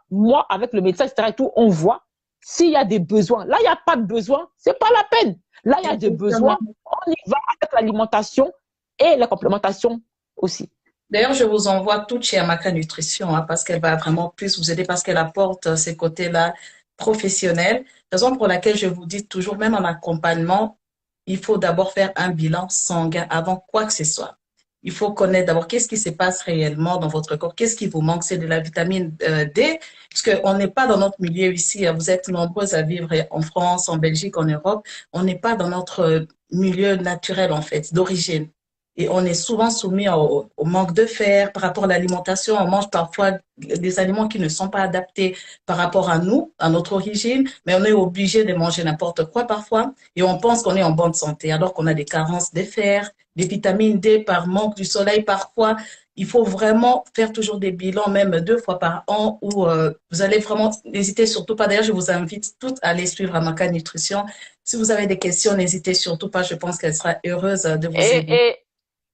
moi, avec le médecin, etc. Et tout, on voit s'il y a des besoins. Là, il n'y a pas de besoin, c'est pas la peine. Là, il y a des Exactement. besoins, on y va avec l'alimentation et la complémentation aussi. D'ailleurs, je vous envoie toutes chez Amaka Nutrition, hein, parce qu'elle va vraiment plus vous aider, parce qu'elle apporte ces côtés-là professionnels. Raison pour laquelle je vous dis toujours, même en accompagnement, il faut d'abord faire un bilan sanguin avant quoi que ce soit. Il faut connaître d'abord qu'est-ce qui se passe réellement dans votre corps, qu'est-ce qui vous manque, c'est de la vitamine D, parce qu'on n'est pas dans notre milieu ici, hein. Vous êtes nombreux à vivre en France, en Belgique, en Europe. On n'est pas dans notre milieu naturel, en fait, d'origine. Et on est souvent soumis au manque de fer par rapport à l'alimentation. On mange parfois des aliments qui ne sont pas adaptés par rapport à nous, à notre origine, mais on est obligé de manger n'importe quoi parfois et on pense qu'on est en bonne santé alors qu'on a des carences de fer, des vitamines D par manque du soleil parfois. Il faut vraiment faire toujours des bilans, même 2 fois par an, où vous allez vraiment, n'hésitez surtout pas. D'ailleurs, je vous invite toutes à aller suivre Amaka Nutrition. Si vous avez des questions, n'hésitez surtout pas. Je pense qu'elle sera heureuse de vous Et, aider. et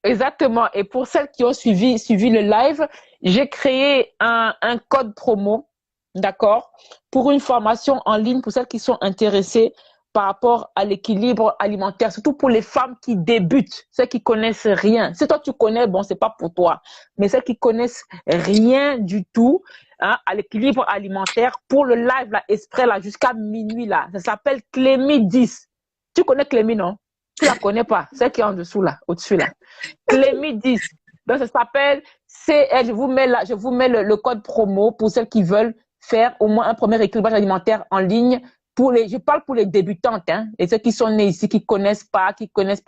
exactement. Et pour celles qui ont suivi le live, j'ai créé un code promo, d'accord, pour une formation en ligne pour celles qui sont intéressées par rapport à l'équilibre alimentaire, surtout pour les femmes qui débutent, celles qui connaissent rien. Si toi tu connais, bon, c'est pas pour toi, mais celles qui connaissent rien du tout, hein, à l'équilibre alimentaire, pour le live là, exprès là, jusqu'à minuit là, ça s'appelle Clémy 10. Tu connais Clémy, non? Tu la connais pas, celle qui est en dessous là, au-dessus là. Clémy 10. Donc, ça s'appelle CL. Je vous mets le code promo pour celles qui veulent faire au moins un premier équilibrage alimentaire en ligne. Je parle pour les débutantes, hein, et ceux qui sont nés ici, qui connaissent pas,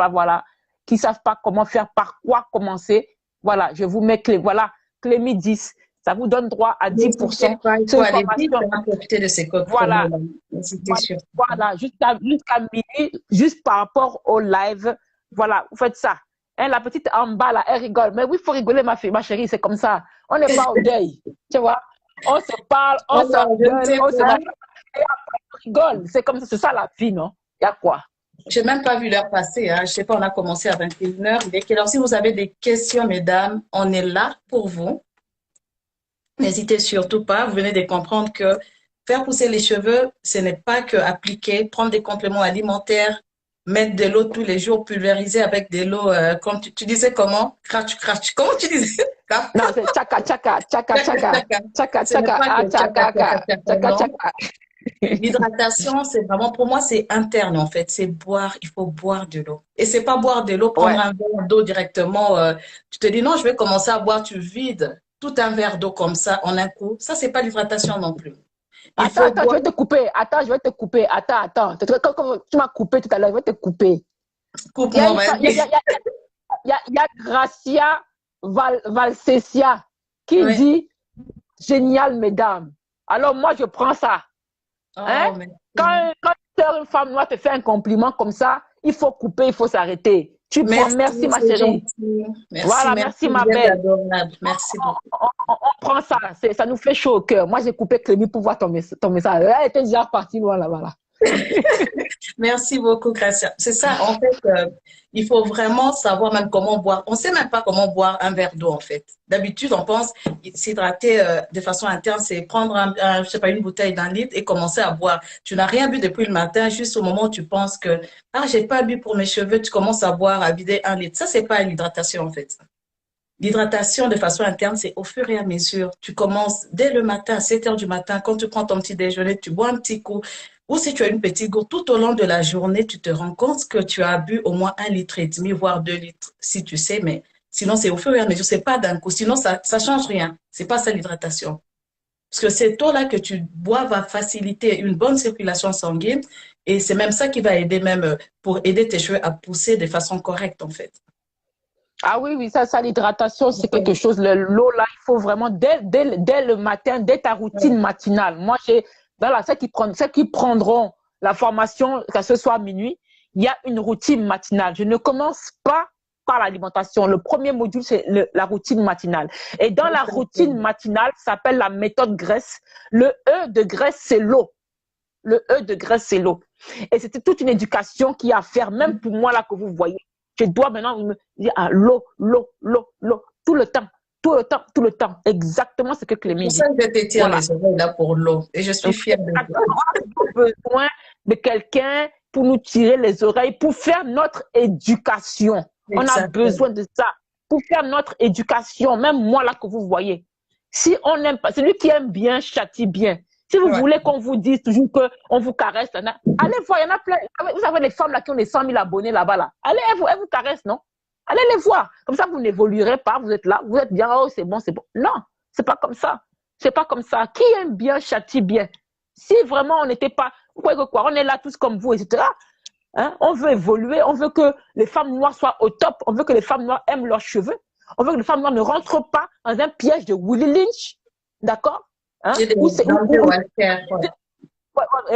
voilà, qui savent pas comment faire, par quoi commencer. Voilà, je vous mets voilà, Clémy 10. Ça vous donne droit à N'hésitez 10% pas, il sur faut une aller vite formation. hein, profiter de ces codes Voilà, promo-là. N'hésitez surtout pas. voilà, jusqu'à minuit, juste par rapport au live. Voilà, vous faites ça. Hein, la petite en bas, là, elle rigole. Mais oui, il faut rigoler, ma chérie, c'est comme ça. On n'est pas au deuil. Tu vois? On se parle, on Alors, je ne s'engueule, sais on se pas. machin. Et après, on rigole. C'est comme ça, c'est ça la vie, non? Il y a quoi? Je n'ai même pas vu l'heure passer. Hein. Je ne sais pas, on a commencé à 21h. Alors, si vous avez des questions, mesdames, on est là pour vous. N'hésitez surtout pas. Vous venez de comprendre que faire pousser les cheveux, ce n'est pas que appliquer, prendre des compléments alimentaires, mettre de l'eau tous les jours, pulvériser avec de l'eau, comme tu disais comment? Cratch, cratch. Comment tu disais? Non, c'est tchaka, tchaka, tchaka, Tchaka, tchaka, tchaka. tchaka, Ce n'est tchaka, pas ah, que tchaka, tchaka, tchaka, tchaka, tchaka, tchaka, non. tchaka. L'hydratation, c'est vraiment, pour moi, c'est interne, en fait. C'est boire, il faut boire de l'eau. Et c'est pas boire de l'eau, prendre Ouais. un verre d'eau directement. Tu te dis, non, je vais commencer à boire, tu vides tout un verre d'eau comme ça en un coup. Ça, c'est pas l'hydratation non plus. Il faut Attends, je boire, vais te couper. Attends, je vais te couper. Attends. Comme tu m'as coupé tout à l'heure, je vais te couper. Il y a coupe-moi, une femme, vas-y. il y a Gracia Valsesia qui Oui. dit génial, mesdames. Alors moi, je prends ça. Hein? Oh, mais Quand une femme noire te fait un compliment comme ça, il faut couper, il faut s'arrêter. Tu prends, Merci, merci ma c'est chérie. gentil. Merci, Voilà, merci, merci ma vous êtes belle. adorable. Merci beaucoup. On prend ça, ça nous fait chaud au cœur. Moi, j'ai coupé Clémy pour voir ton message. Elle était déjà partie loin là-bas. Là. Merci beaucoup, Gracia. C'est ça, en fait, il faut vraiment savoir même comment boire. On ne sait même pas comment boire un verre d'eau, en fait. D'habitude, on pense s'hydrater de façon interne, c'est prendre je sais pas, une bouteille d'un litre et commencer à boire. Tu n'as rien bu depuis le matin, juste au moment où tu penses que, ah, j'ai pas bu pour mes cheveux, tu commences à boire, à vider un litre. Ça, c'est pas l'hydratation, en fait. L'hydratation de façon interne, c'est au fur et à mesure. Tu commences dès le matin, à 7 heures du matin, quand tu prends ton petit déjeuner, tu bois un petit coup. Ou si tu as une petite gourde, tout au long de la journée, tu te rends compte que tu as bu au moins 1,5 litre, voire 2 litres, si tu sais, mais sinon c'est au fur et à mesure, c'est pas d'un coup. Sinon, ça change rien. C'est pas ça l'hydratation. Parce que cette eau-là que tu bois va faciliter une bonne circulation sanguine et c'est même ça qui va aider même pour aider tes cheveux à pousser de façon correcte, en fait. Ah oui, oui, ça l'hydratation, c'est quelque chose. L'eau, là, il faut vraiment, dès le matin, dès ta routine matinale. Moi, voilà, ceux qui prendront la formation, que ce soit à minuit, il y a une routine matinale. Je ne commence pas par l'alimentation. Le premier module, c'est la routine matinale. Et dans la routine matinale, ça s'appelle la méthode Grèce. Le E de Grèce, c'est l'eau. Le E de Grèce, c'est l'eau. Et c'était toute une éducation qui a à faire, même pour moi, là, que vous voyez. Je dois maintenant me dire l'eau, tout le temps, tout le temps, tout le temps. Exactement ce que Clémy Pour dit. ça que je t'étire Voilà. les oreilles là pour l'eau. Et je suis fière de toi. On a besoin de quelqu'un pour nous tirer les oreilles, pour faire notre éducation. On a besoin de ça. Pour faire notre éducation, même moi là que vous voyez. Si on n'aime pas, celui qui aime bien châtie bien. Si vous voulez qu'on vous dise toujours qu'on vous caresse, allez voir, il y en a plein. Vous savez, les femmes là qui ont des 100 000 abonnés là-bas, là. Allez, elles vous caressent, non? Allez les voir. Comme ça, vous n'évoluerez pas. Vous êtes là, vous êtes bien, oh, c'est bon, c'est bon. Non, c'est pas comme ça. C'est pas comme ça. Qui aime bien châtie bien. Si vraiment on n'était pas, vous croyez que quoi, on est là tous comme vous, etc. Hein? On veut évoluer, on veut que les femmes noires soient au top, on veut que les femmes noires aiment leurs cheveux, on veut que les femmes noires ne rentrent pas dans un piège de Willie Lynch, d'accord? Hein?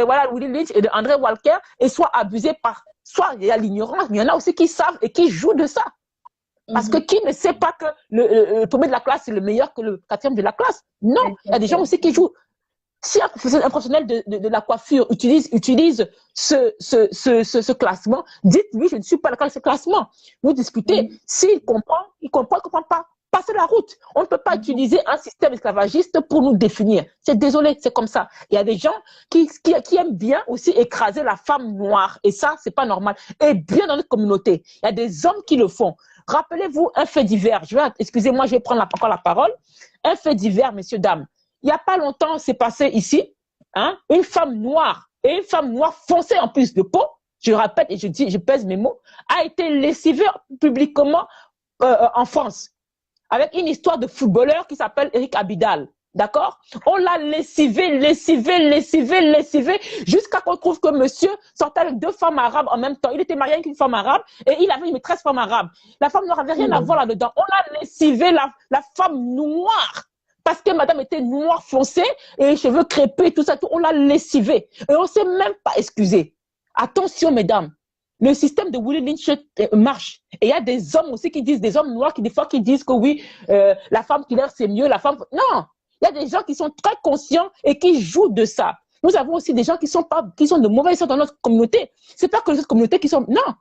Voilà, Willie Lynch et de André Walker, et soit abusés par, soit il y a l'ignorance, mais il y en a aussi qui savent et qui jouent de ça. Parce que qui ne sait pas que le premier de la classe est le meilleur que le quatrième de la classe? Non, il y a des gens aussi qui jouent. Si un professionnel de la coiffure utilise ce classement, dites-lui, je ne suis pas d'accord avec ce classement. Vous discutez. S'il comprend, il comprend pas. Passez la route. On ne peut pas utiliser un système esclavagiste pour nous définir. C'est désolé, c'est comme ça. Il y a des gens qui aiment bien aussi écraser la femme noire. Et ça, c'est pas normal. Et bien dans notre communauté, il y a des hommes qui le font. Rappelez-vous un fait divers. Excusez-moi, je vais prendre encore la parole. Un fait divers, messieurs, dames. Il n'y a pas longtemps, c'est passé ici, hein, une femme noire, et une femme noire foncée en plus de peau, je répète et je pèse mes mots, a été lessivée publiquement en France, avec une histoire de footballeur qui s'appelle Eric Abidal. D'accord? On l'a lessivé, jusqu'à qu'on trouve que monsieur sortait avec 2 femmes arabes en même temps. Il était marié avec une femme arabe et il avait une maîtresse femme arabe. La femme noire n'avait rien à voir là-dedans. On l'a lessivé, la femme noire. Parce que madame était noire foncée et les cheveux crépus et tout ça, on l'a lessivé. Et on ne s'est même pas excusé. Attention, mesdames. Le système de Willie Lynch marche. Et il y a des hommes aussi qui disent, des hommes noirs qui des fois qui disent que oui, la femme qui l'air c'est mieux, la femme. Non! Il y a des gens qui sont très conscients et qui jouent de ça. Nous avons aussi des gens qui sont de mauvais sens dans notre communauté. C'est pas que les autres communautés qui sont. Non!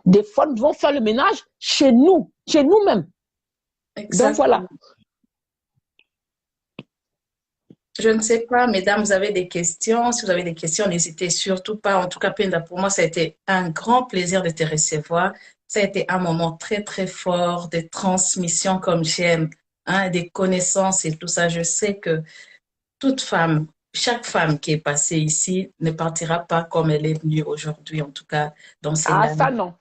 Des fois, nous devons faire le ménage chez nous-mêmes. Donc voilà. Je ne sais pas, mesdames, vous avez des questions. Si vous avez des questions, n'hésitez surtout pas. En tout cas, Penda, pour moi, ça a été un grand plaisir de te recevoir. Ça a été un moment très, très fort de transmission comme j'aime, hein, des connaissances et tout ça. Je sais que toute femme, chaque femme qui est passée ici ne partira pas comme elle est venue aujourd'hui, en tout cas, dans ces Ah, ça non.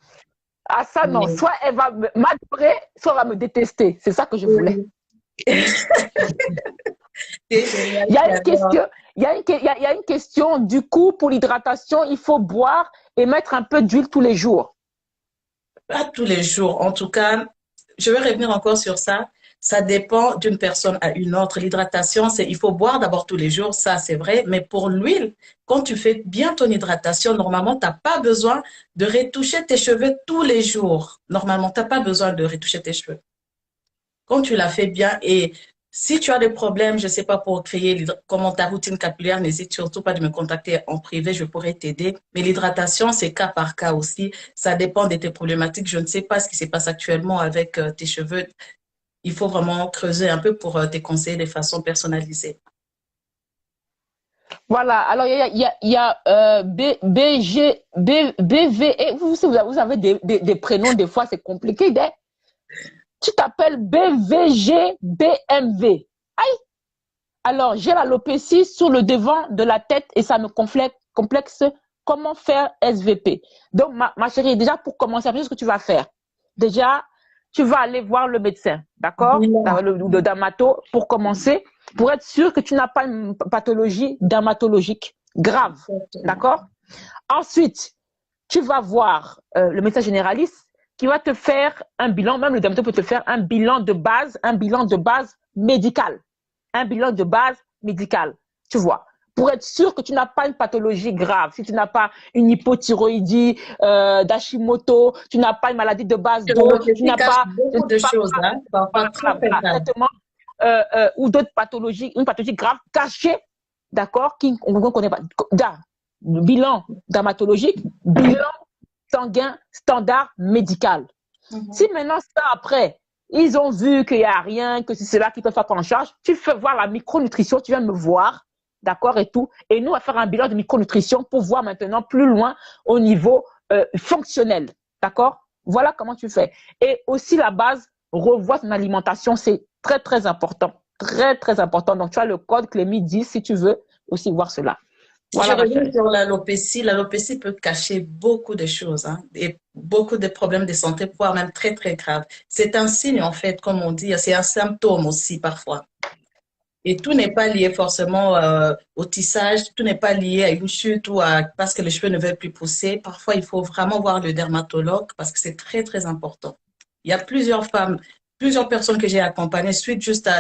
Ah, ça non. Soit elle va m'adorer, soit elle va me détester. C'est ça que je voulais. Il y a une question, du coup, pour l'hydratation, il faut boire et mettre un peu d'huile tous les jours. Pas tous les jours. En tout cas, je vais revenir encore sur ça. Ça dépend d'une personne à une autre. L'hydratation, il faut boire d'abord tous les jours, ça c'est vrai. Mais pour l'huile, quand tu fais bien ton hydratation, normalement, tu n'as pas besoin de retoucher tes cheveux tous les jours. Normalement, tu n'as pas besoin de retoucher tes cheveux. Quand tu l'as fait bien et si tu as des problèmes, je ne sais pas, pour créer comment ta routine capillaire, n'hésite surtout pas de me contacter en privé, je pourrais t'aider. Mais l'hydratation, c'est cas par cas aussi. Ça dépend de tes problématiques. Je ne sais pas ce qui se passe actuellement avec tes cheveux. Il faut vraiment creuser un peu pour te conseiller de façon personnalisée. Voilà, alors il y a BVE, vous avez des prénoms, des fois c'est compliqué. Tu t'appelles BVGBMV. Aïe! Alors, j'ai l'alopécie sur le devant de la tête et ça me complexe. Comment faire SVP? Donc, ma chérie, déjà pour commencer, la première chose que tu vas faire, déjà, tu vas aller voir le médecin, d'accord? Le dermato, pour commencer, pour être sûr que tu n'as pas une pathologie dermatologique grave, d'accord? Ensuite, tu vas voir le médecin généraliste qui va te faire un bilan, même le dermato peut te faire un bilan de base médical. Un bilan de base médical, tu vois, pour être sûr que tu n'as pas une pathologie grave, si tu n'as pas une hypothyroïdie, d'Hashimoto, tu n'as pas une maladie de base d'eau, tu n'as pas beaucoup de choses, hein, parfois très, très grave. Ou d'autres pathologies, une pathologie grave cachée, d'accord, qu'on ne connaît pas. Bilan dermatologique, bilan sanguin standard médical. Si maintenant, ça après, ils ont vu qu'il n'y a rien, que c'est cela qu'ils peuvent pas prendre en charge, tu fais voir la micronutrition, tu viens me voir, d'accord, et tout. Et nous, on va faire un bilan de micronutrition pour voir maintenant plus loin au niveau fonctionnel, d'accord. Voilà comment tu fais. Et aussi la base, revois ton alimentation, c'est très, très important. Très, très important. Donc, tu as le code Clémy 10 si tu veux aussi voir cela. Si je Voilà, ma reviens chérie. sur l'alopécie peut cacher beaucoup de choses, hein, et beaucoup de problèmes de santé, voire même très, très graves. C'est un signe, en fait, comme on dit, c'est un symptôme aussi parfois. Et tout n'est pas lié forcément au tissage, tout n'est pas lié à une chute ou à parce que les cheveux ne veulent plus pousser. Parfois, il faut vraiment voir le dermatologue parce que c'est très, très important. Il y a plusieurs femmes, plusieurs personnes que j'ai accompagnées suite juste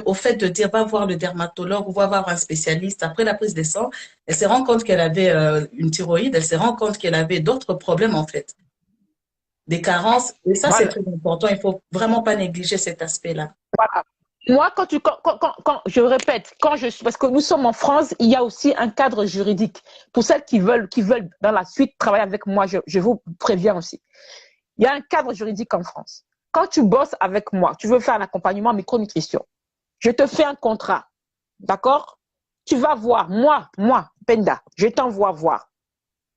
au fait de dire va voir le dermatologue ou va voir un spécialiste. Après la prise de sang, elle se rend compte qu'elle avait une thyroïde, elle se rend compte qu'elle avait d'autres problèmes en fait, des carences. Et ça, c'est Voilà. très important. Il faut vraiment pas négliger cet aspect-là. Voilà. Moi, je répète, parce que nous sommes en France, il y a aussi un cadre juridique. Pour celles qui veulent dans la suite travailler avec moi, je vous préviens aussi. Il y a un cadre juridique en France. Quand tu bosses avec moi, tu veux faire un accompagnement micronutrition, je te fais un contrat, d'accord? Tu vas voir, moi, Penda, je t'envoie voir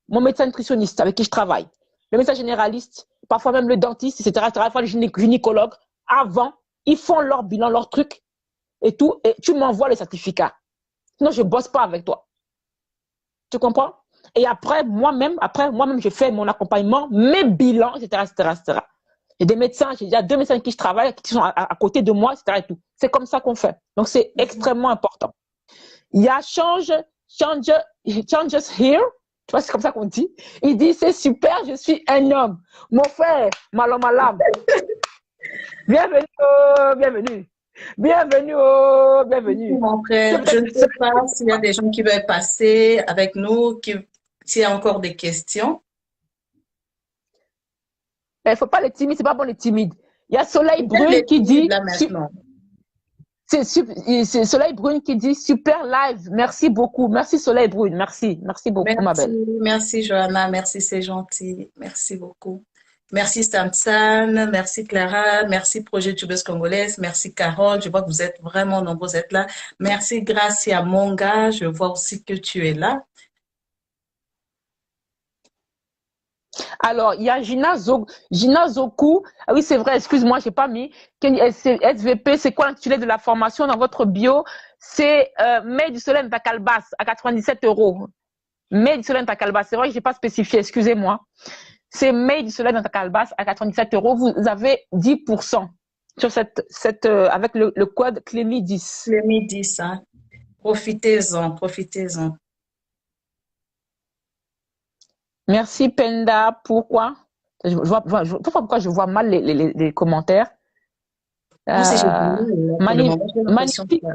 mon médecin nutritionniste avec qui je travaille, le médecin généraliste, parfois même le dentiste, etc., parfois le gynécologue, avant, ils font leur bilan, leur truc et tout, et tu m'envoies le certificat. Sinon, je ne bosse pas avec toi. Tu comprends? Et après, moi-même, je fais mon accompagnement, mes bilans, etc., etc., etc. J'ai des médecins, j'ai déjà 2 médecins avec qui je travaille, qui sont à côté de moi, etc. et tout. C'est comme ça qu'on fait. Donc, c'est extrêmement important. Il y a changes here. Tu vois, c'est comme ça qu'on dit. Il dit, c'est super, je suis un homme. Mon frère, malom malam. Bienvenue, oh, bienvenue. Bienvenue, oh, bienvenue. Mon frère, je ne sais pas s'il y a des gens qui veulent passer avec nous, s'il y a encore des questions. Il ne faut pas les timides, c'est pas bon les timides. Il y a Soleil Peut-être Brune les qui timides dit, là maintenant. c'est Soleil Brune qui dit super live. Merci beaucoup. Merci Soleil Brune. Merci. Merci beaucoup, ma Merci, belle. merci Johanna, merci, c'est gentil. Merci beaucoup. Merci Samsan, merci Clara, merci Projet Tubeuse Congolaise, merci Carole, je vois que vous êtes vraiment nombreux à être là. Merci Gracia Monga, je vois aussi que tu es là. Alors, il y a Gina Zoku. Ah oui, c'est vrai, excuse-moi, j'ai pas mis. SVP, c'est quoi l'intitulé de la formation dans votre bio? C'est Mai du soleil dans ta calebasse à 97 €. Mai du soleil dans ta calebasse. C'est vrai que j'ai pas spécifié, excusez-moi. C'est Mai du soleil dans ta calebasse à 97 €. Vous avez 10% sur avec le code Clémy 10. Le midi, ça. Profitez-en, profitez-en. Merci Penda. Pourquoi? Je vois pourquoi je vois mal les commentaires. Moi, si j'ai Euh, fini, là, pour le magni- moment, j'ai l'impression magnifique, que...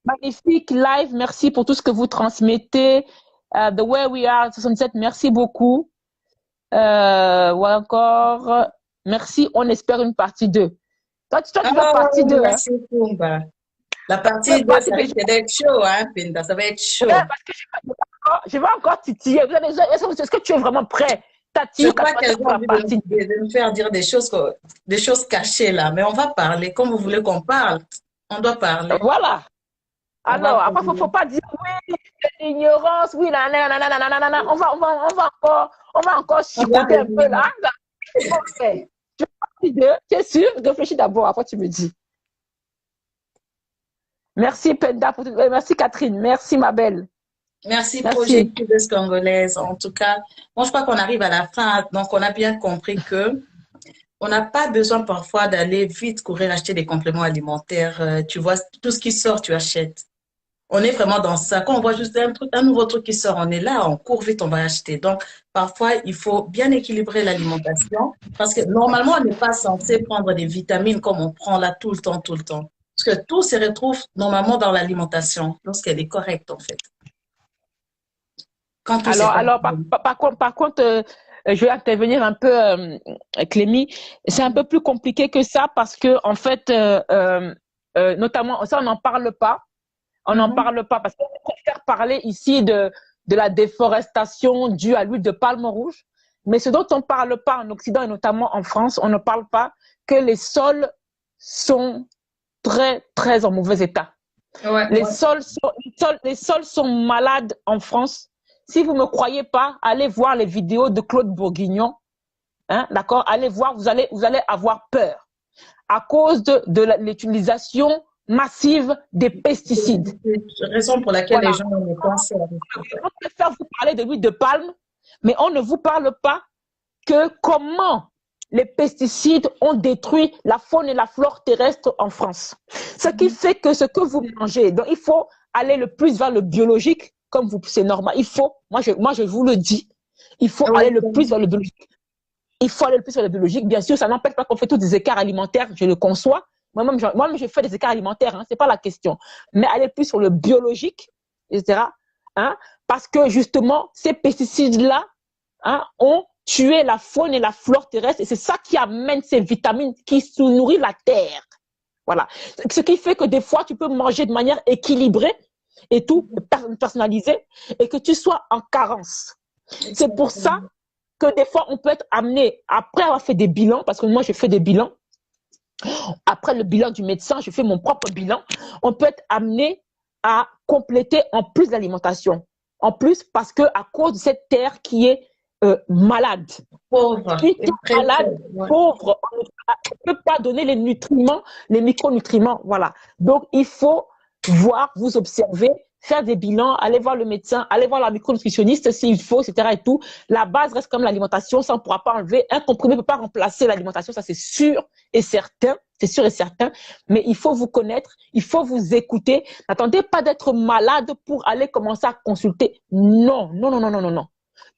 magnifique live. Merci pour tout ce que vous transmettez. The Way We Are 67, merci beaucoup. Ou encore, merci. On espère une partie 2. Toi, tu veux partie Oh, 2, hein? merci, Kumba. La Tu veux partie 2, partie ça 2? risque d'être chaud, hein, Pinda, ça va être Ouais, chaud. parce que je vais encore titiller. Est-ce que tu es vraiment prêt? Je Tatillou crois 87 qu'elles pour ont la envie partie 2. de me faire dire des choses cachées là, mais on va parler. Comme vous voulez qu'on parle, on doit parler. Voilà. On va Alors, après, faut parler. pas dire oui, c'est l'ignorance, oui, nanana, nanana, nanana. On va encore On doit chipoter un peu raisonner. là. Ok. Tu es partie 2, tu es sûr? Réfléchis d'abord, après tu me dis. Merci Penda, merci Catherine, merci ma belle. Merci, Projet Merci. Cubeuse Congolaise. En tout cas, moi, je crois qu'on arrive à la fin. Donc, on a bien compris que on n'a pas besoin parfois d'aller vite courir acheter des compléments alimentaires. Tu vois, tout ce qui sort, tu achètes. On est vraiment dans ça. Quand on voit juste un truc, un nouveau truc qui sort, on est là, on court vite, on va acheter. Donc, parfois, il faut bien équilibrer l'alimentation parce que normalement, on n'est pas censé prendre des vitamines comme on prend là tout le temps, tout le temps. Parce que tout se retrouve normalement dans l'alimentation lorsqu'elle est correcte, en fait. Quand tout c'est pas Alors par contre, je vais intervenir un peu, Clémy. C'est un peu plus compliqué que ça parce que, en fait, notamment, ça, on n'en parle pas. On n'en Mhm. parle pas parce qu'on préfère parler ici de la déforestation due à l'huile de palme rouge. Mais ce dont on ne parle pas en Occident et notamment en France, on ne parle pas que les sols sont très, très en mauvais état. Ouais, ouais. Les sols sont malades en France. Si vous ne me croyez pas, allez voir les vidéos de Claude Bourguignon. Hein, d'accord? Allez voir, vous allez avoir peur à cause de l'utilisation massive des pesticides. C'est la raison pour laquelle les Voilà. gens ont le cancer. On préfère vous parler de l'huile de palme, mais on ne vous parle pas que comment les pesticides ont détruit la faune et la flore terrestre en France. Ce qui fait que ce que vous mangez, donc il faut aller le plus vers le biologique, comme vous, c'est normal. Il faut, moi je vous le dis, il faut Oui, aller le plus vers le biologique. Il faut aller le plus vers le biologique. Bien sûr, ça n'empêche pas qu'on fait tous des écarts alimentaires, je le conçois. Moi-même, je fais des écarts alimentaires, hein, c'est pas la question. Mais aller plus sur le biologique, etc. Hein, parce que justement, ces pesticides-là, hein, ont tué la faune et la flore terrestre et c'est ça qui amène ces vitamines qui nourrissent la terre. Voilà. Ce qui fait que des fois, tu peux manger de manière équilibrée et tout, personnalisée, et que tu sois en carence. C'est pour ça exactement. que des fois, on peut être amené, après avoir fait des bilans, parce que moi, je fais des bilans, après le bilan du médecin, je fais mon propre bilan, on peut être amené à compléter en plus l'alimentation. En plus, parce que à cause de cette terre qui est malade. Pauvre. Une Et terre très malade, pauvre. Ouais. pauvre, on ne peut pas donner les nutriments, les micronutriments. Voilà. Donc, il faut voir, vous observer, faire des bilans, aller voir le médecin, aller voir la micronutritionniste s'il faut, etc. Et tout. La base reste comme l'alimentation, ça on ne pourra pas enlever. Un comprimé ne peut pas remplacer l'alimentation, ça c'est sûr et certain. C'est sûr et certain. Mais il faut vous connaître, il faut vous écouter. N'attendez pas d'être malade pour aller commencer à consulter. Non, non, non, non, non, non, non.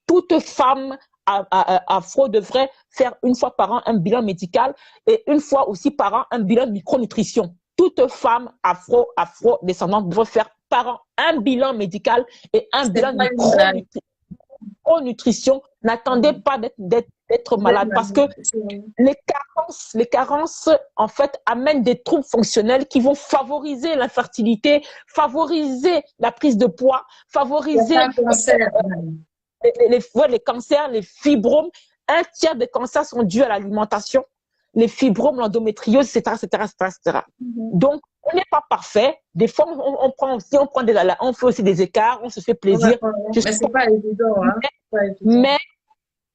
Toute femme afro devrait faire une fois par an un bilan médical et une fois aussi par an un bilan de micronutrition. Toute femme afro-descendante devrait faire par an un bilan médical et un C'est bilan pas de une blague. micronutrition. N'attendez pas d'être malade parce que les carences, en fait, amènent des troubles fonctionnels qui vont favoriser l'infertilité, favoriser la prise de poids, Il y a favoriser pas un cancer. les cancers, les fibromes. Un tiers des cancers sont dus à l'alimentation. Les fibromes, l'endométriose, etc., etc., etc., etc. Mhm. Donc, on n'est pas parfait. Des fois, on fait aussi des écarts, on se fait Ouais, plaisir. ouais, ouais. Je Mais suis c'est pas évident, hein. C'est pas évident. mais,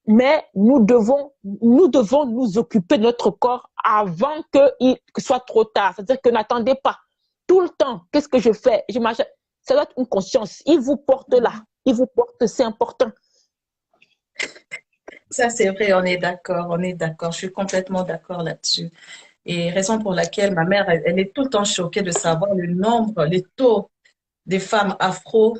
mais nous devons nous occuper de notre corps avant que soit trop tard. C'est-à-dire que n'attendez pas. Tout le temps, qu'est-ce que je fais? Ça doit être une conscience. Il vous porte là. Il vous porte, c'est important. Ça, c'est vrai, on est d'accord, on est d'accord. Je suis complètement d'accord là-dessus. Et raison pour laquelle ma mère, elle est tout le temps choquée de savoir le nombre, les taux des femmes afro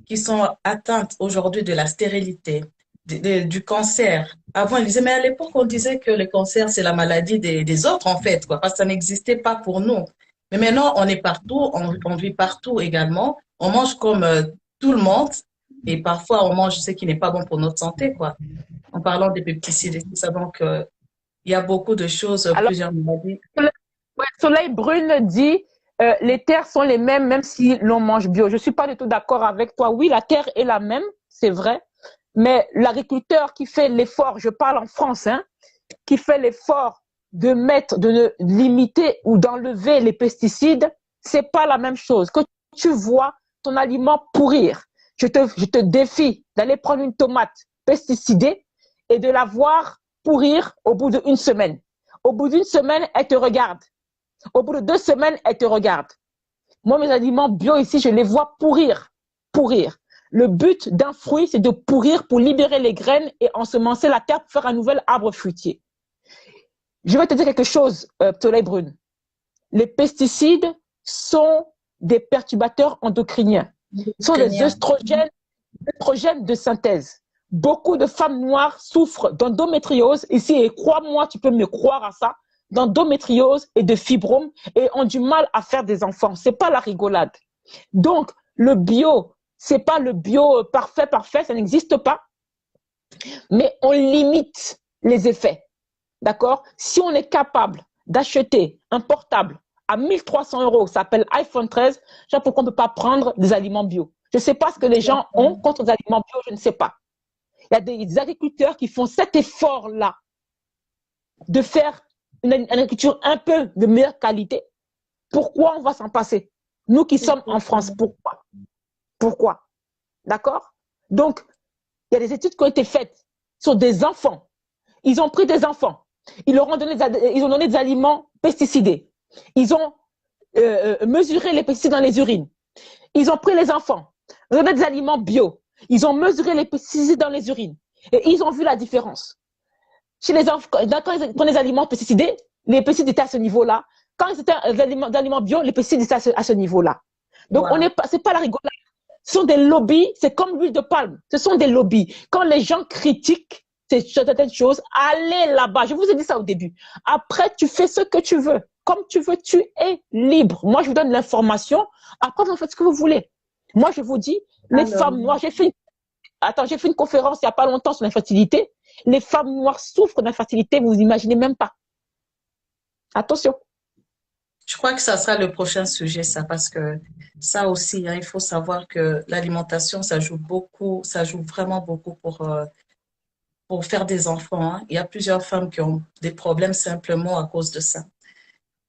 qui sont atteintes aujourd'hui de la stérilité. du cancer. Avant, ils disaient, mais à l'époque, on disait que le cancer, c'est la maladie des autres, en fait, quoi, parce que ça n'existait pas pour nous. Mais maintenant, on est partout, on vit partout également. On mange comme tout le monde et parfois, on mange ce qui n'est pas bon pour notre santé, quoi. En parlant des pesticides et tout ça. Donc, il y a beaucoup de choses, Alors, plusieurs maladies. ouais, Soleil Brune dit les terres sont les mêmes, même si l'on mange bio. Je ne suis pas du tout d'accord avec toi. Oui, la terre est la même, c'est vrai. Mais l'agriculteur qui fait l'effort, je parle en France, hein, qui fait l'effort de mettre, de limiter ou d'enlever les pesticides, c'est pas la même chose. Que tu vois ton aliment pourrir, je te défie d'aller prendre une tomate pesticidée et de la voir pourrir au bout d'une semaine. Au bout d'une semaine, elle te regarde. Au bout de 2 semaines, elle te regarde. Moi, mes aliments bio ici, je les vois pourrir. Pourrir. Le but d'un fruit, c'est de pourrir pour libérer les graines et ensemencer la terre pour faire un nouvel arbre fruitier. Je vais te dire quelque chose, Soleil Brune. Les pesticides sont des perturbateurs endocriniens. Ce sont des œstrogènes de synthèse. Beaucoup de femmes noires souffrent d'endométriose ici, et crois-moi, tu peux me croire à ça, d'endométriose et de fibromes et ont du mal à faire des enfants. C'est pas la rigolade. Donc, le bio, c'est pas le bio parfait, ça n'existe pas, mais on limite les effets. D'accord? Si on est capable d'acheter un portable à 1300 €, ça s'appelle iPhone 13, je sais pourquoi on ne peut pas prendre des aliments bio. Je ne sais pas ce que les gens ont contre les aliments bio, je ne sais pas. Il y a des agriculteurs qui font cet effort-là de faire une agriculture un peu de meilleure qualité. Pourquoi on va s'en passer? Nous qui sommes en France, pourquoi? Pourquoi? D'accord? Donc, il y a des études qui ont été faites sur des enfants. Ils ont pris des enfants. Ils leur ont donné, ils ont donné des aliments pesticidés. Ils ont mesuré les pesticides dans les urines. Ils ont pris les enfants. Ils ont donné des aliments bio. Ils ont mesuré les pesticides dans les urines. Et ils ont vu la différence. Chez les enfants, quand ils prenaient des aliments pesticidés, les pesticides étaient à ce niveau-là. Quand ils étaient des aliments bio, les pesticides étaient à ce niveau-là. Donc, c'est pas la rigolade. Ce sont des lobbies, c'est comme l'huile de palme. Ce sont des lobbies. Quand les gens critiquent certaines choses, allez là-bas. Je vous ai dit ça au début. Après, tu fais ce que tu veux. Comme tu veux, tu es libre. Moi, je vous donne l'information. Après, vous faites ce que vous voulez. Moi, je vous dis, les femmes noires, j'ai fait une conférence il n'y a pas longtemps sur l'infertilité. Les femmes noires souffrent d'infertilité, vous imaginez même pas. Attention. Je crois que ça sera le prochain sujet, ça, parce que ça aussi, hein, il faut savoir que l'alimentation, ça joue beaucoup, ça joue vraiment beaucoup pour faire des enfants, hein. Il y a plusieurs femmes qui ont des problèmes simplement à cause de ça.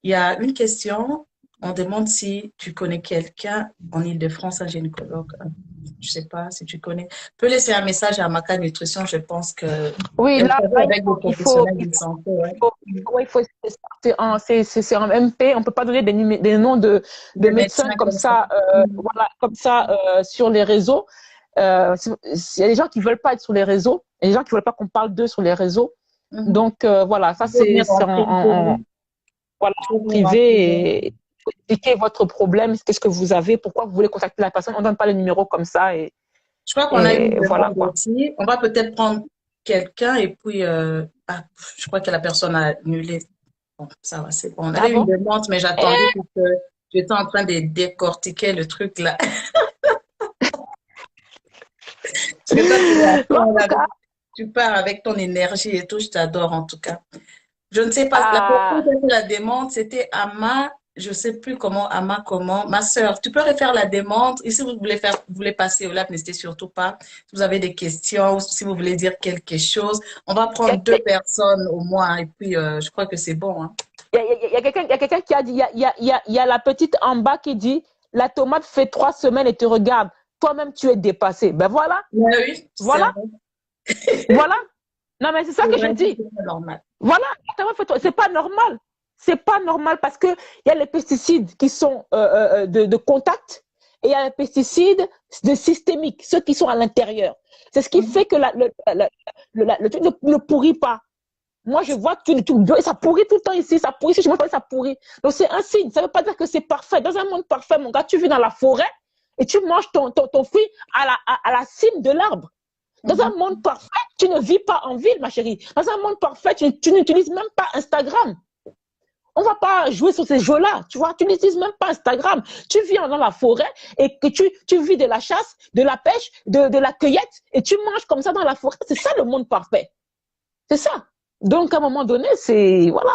Il y a une question, on demande si tu connais quelqu'un en Île-de-France, un gynécologue. Je sais pas si tu connais. Tu peux laisser un message à Maca Nutrition, je pense que oui, là, avec des professionnels de santé. C'est en MP, on peut pas donner des noms de médecins comme ça, voilà, comme ça sur les réseaux. Il y a des gens qui veulent pas être sur les réseaux, il y a des gens qui veulent pas qu'on parle d'eux sur les réseaux. Donc voilà, ça c'est en privé. Et expliquez votre problème, qu'est-ce que vous avez, pourquoi vous voulez contacter la personne. On donne pas le numéro comme ça et je crois qu'on a une voilà demande aussi. On va peut-être prendre quelqu'un et puis je crois que la personne a annulé. Bon, ça va, c'est bon. On avait une demande, mais j'attendais parce que j'étais en train de décortiquer le truc là. Parce que toi, tu pars avec ton énergie et tout, je t'adore en tout cas. Je ne sais pas, la personne qui a fait la demande, c'était Ama, je ne sais plus comment, ma sœur. Tu peux refaire la demande. Et si vous voulez passer au live, n'hésitez surtout pas. Si vous avez des questions ou si vous voulez dire quelque chose, on va prendre 2 personnes au moins et puis je crois que c'est bon. Hein. Il y a quelqu'un qui a dit, il y a la petite en bas qui dit, la tomate fait 3 semaines et te regarde. Toi-même, tu es dépassé. Ben voilà. Oui, voilà. Voilà. Non, mais c'est ça que je dis. Normal. Voilà. C'est pas normal. C'est pas normal parce que il y a les pesticides qui sont de contact et il y a les pesticides de systémiques, ceux qui sont à l'intérieur. C'est ce qui fait que le truc ne pourrit pas. Moi, je vois que tout bio et ça pourrit tout le temps ici, ça pourrit. Si je me parle, ça pourrit. Donc, c'est un signe. Ça ne veut pas dire que c'est parfait. Dans un monde parfait, mon gars, tu vis dans la forêt et tu manges ton fruit à la cime de l'arbre. Dans un monde parfait, tu ne vis pas en ville, ma chérie. Dans un monde parfait, tu n'utilises même pas Instagram. On ne va pas jouer sur ces jeux-là, tu vois. Tu n'utilises même pas Instagram. Tu vis dans la forêt et que tu vis de la chasse, de la pêche, de la cueillette et tu manges comme ça dans la forêt. C'est ça le monde parfait. C'est ça. Donc, à un moment donné, c'est... Voilà.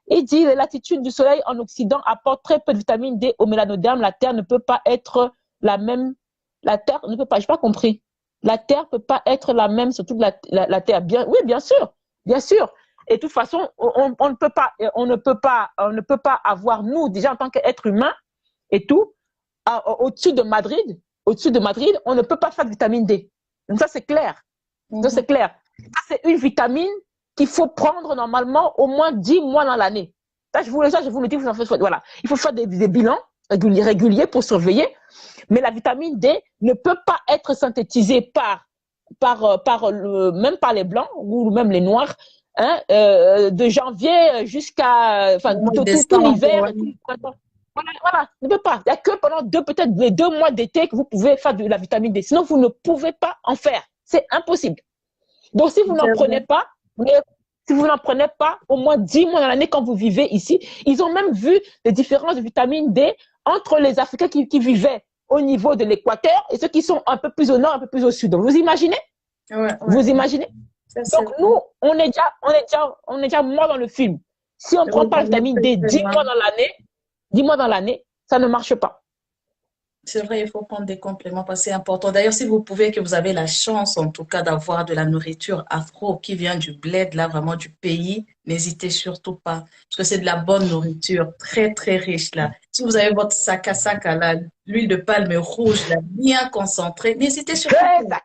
Il dit, l'attitude du soleil en Occident apporte très peu de vitamine D au mélanoderme. La Terre ne peut pas être la même. La Terre ne peut pas, je n'ai pas compris. La Terre ne peut pas être la même, surtout la Terre. Bien, oui, bien sûr. Bien sûr. Et de toute façon, on ne peut pas avoir, nous, déjà en tant qu'être humain et tout, au-dessus de Madrid, on ne peut pas faire de vitamine D. Donc ça, c'est clair. Ça, c'est clair. Ça, c'est une vitamine qu'il faut prendre normalement au moins 10 mois dans l'année. Ça, je vous le dis, vous en faites, voilà. Il faut faire des bilans réguliers pour surveiller. Mais la vitamine D ne peut pas être synthétisée même par les blancs ou même les noirs, hein, de janvier jusqu'à, enfin, tout l'hiver. Voilà, ne peut pas. Il n'y a que pendant peut-être les 2 mois d'été que vous pouvez faire de la vitamine D. Sinon, vous ne pouvez pas en faire. C'est impossible. Donc, si vous n'en prenez pas, au moins 10 mois dans l'année quand vous vivez ici, ils ont même vu les différences de vitamine D entre les Africains qui vivaient au niveau de l'équateur et ceux qui sont un peu plus au nord, un peu plus au sud. Donc, vous imaginez? Ouais. Vous imaginez? Donc, nous, on est déjà mort dans le film. Si on ne prend pas la vitamine D 10 mois dans l'année, ça ne marche pas. C'est vrai, il faut prendre des compléments parce que c'est important. D'ailleurs, si vous pouvez, que vous avez la chance, en tout cas, d'avoir de la nourriture afro qui vient du bled, là, vraiment du pays, n'hésitez surtout pas. Parce que c'est de la bonne nourriture, très, très riche, là. Si vous avez votre saka là, l'huile de palme rouge, là, bien concentrée, n'hésitez surtout pas.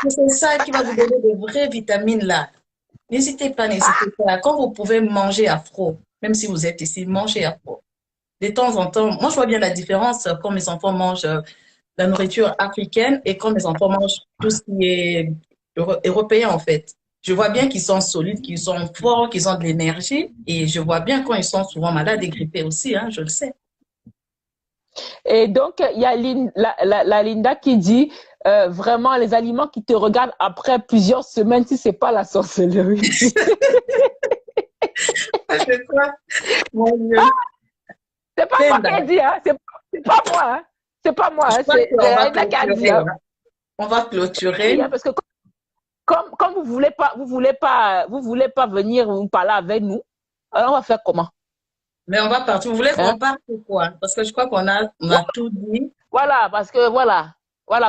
C'est ça qui va vous donner de vraies vitamines, là. N'hésitez pas. Quand vous pouvez manger afro, même si vous êtes ici, mangez afro. De temps en temps, moi je vois bien la différence quand mes enfants mangent la nourriture africaine et quand mes enfants mangent tout ce qui est européen en fait. Je vois bien qu'ils sont solides, qu'ils sont forts, qu'ils ont de l'énergie et je vois bien quand ils sont souvent malades et grippés aussi, hein, je le sais. Et donc, il y a la Linda qui dit vraiment les aliments qui te regardent après plusieurs semaines si c'est pas la sorcellerie. C'est quoi? Mon Dieu. C'est pas moi qui ai dit, hein. C'est pas moi, hein. C'est pas moi, hein. C'est Linda qui a dit. Hein. On va clôturer. Oui, hein, parce que comme vous voulez pas venir vous parler avec nous, alors on va faire comment? Mais on va partir. Vous voulez qu'on parte ou quoi? Parce que je crois qu'on a tout dit. Voilà, parce que voilà,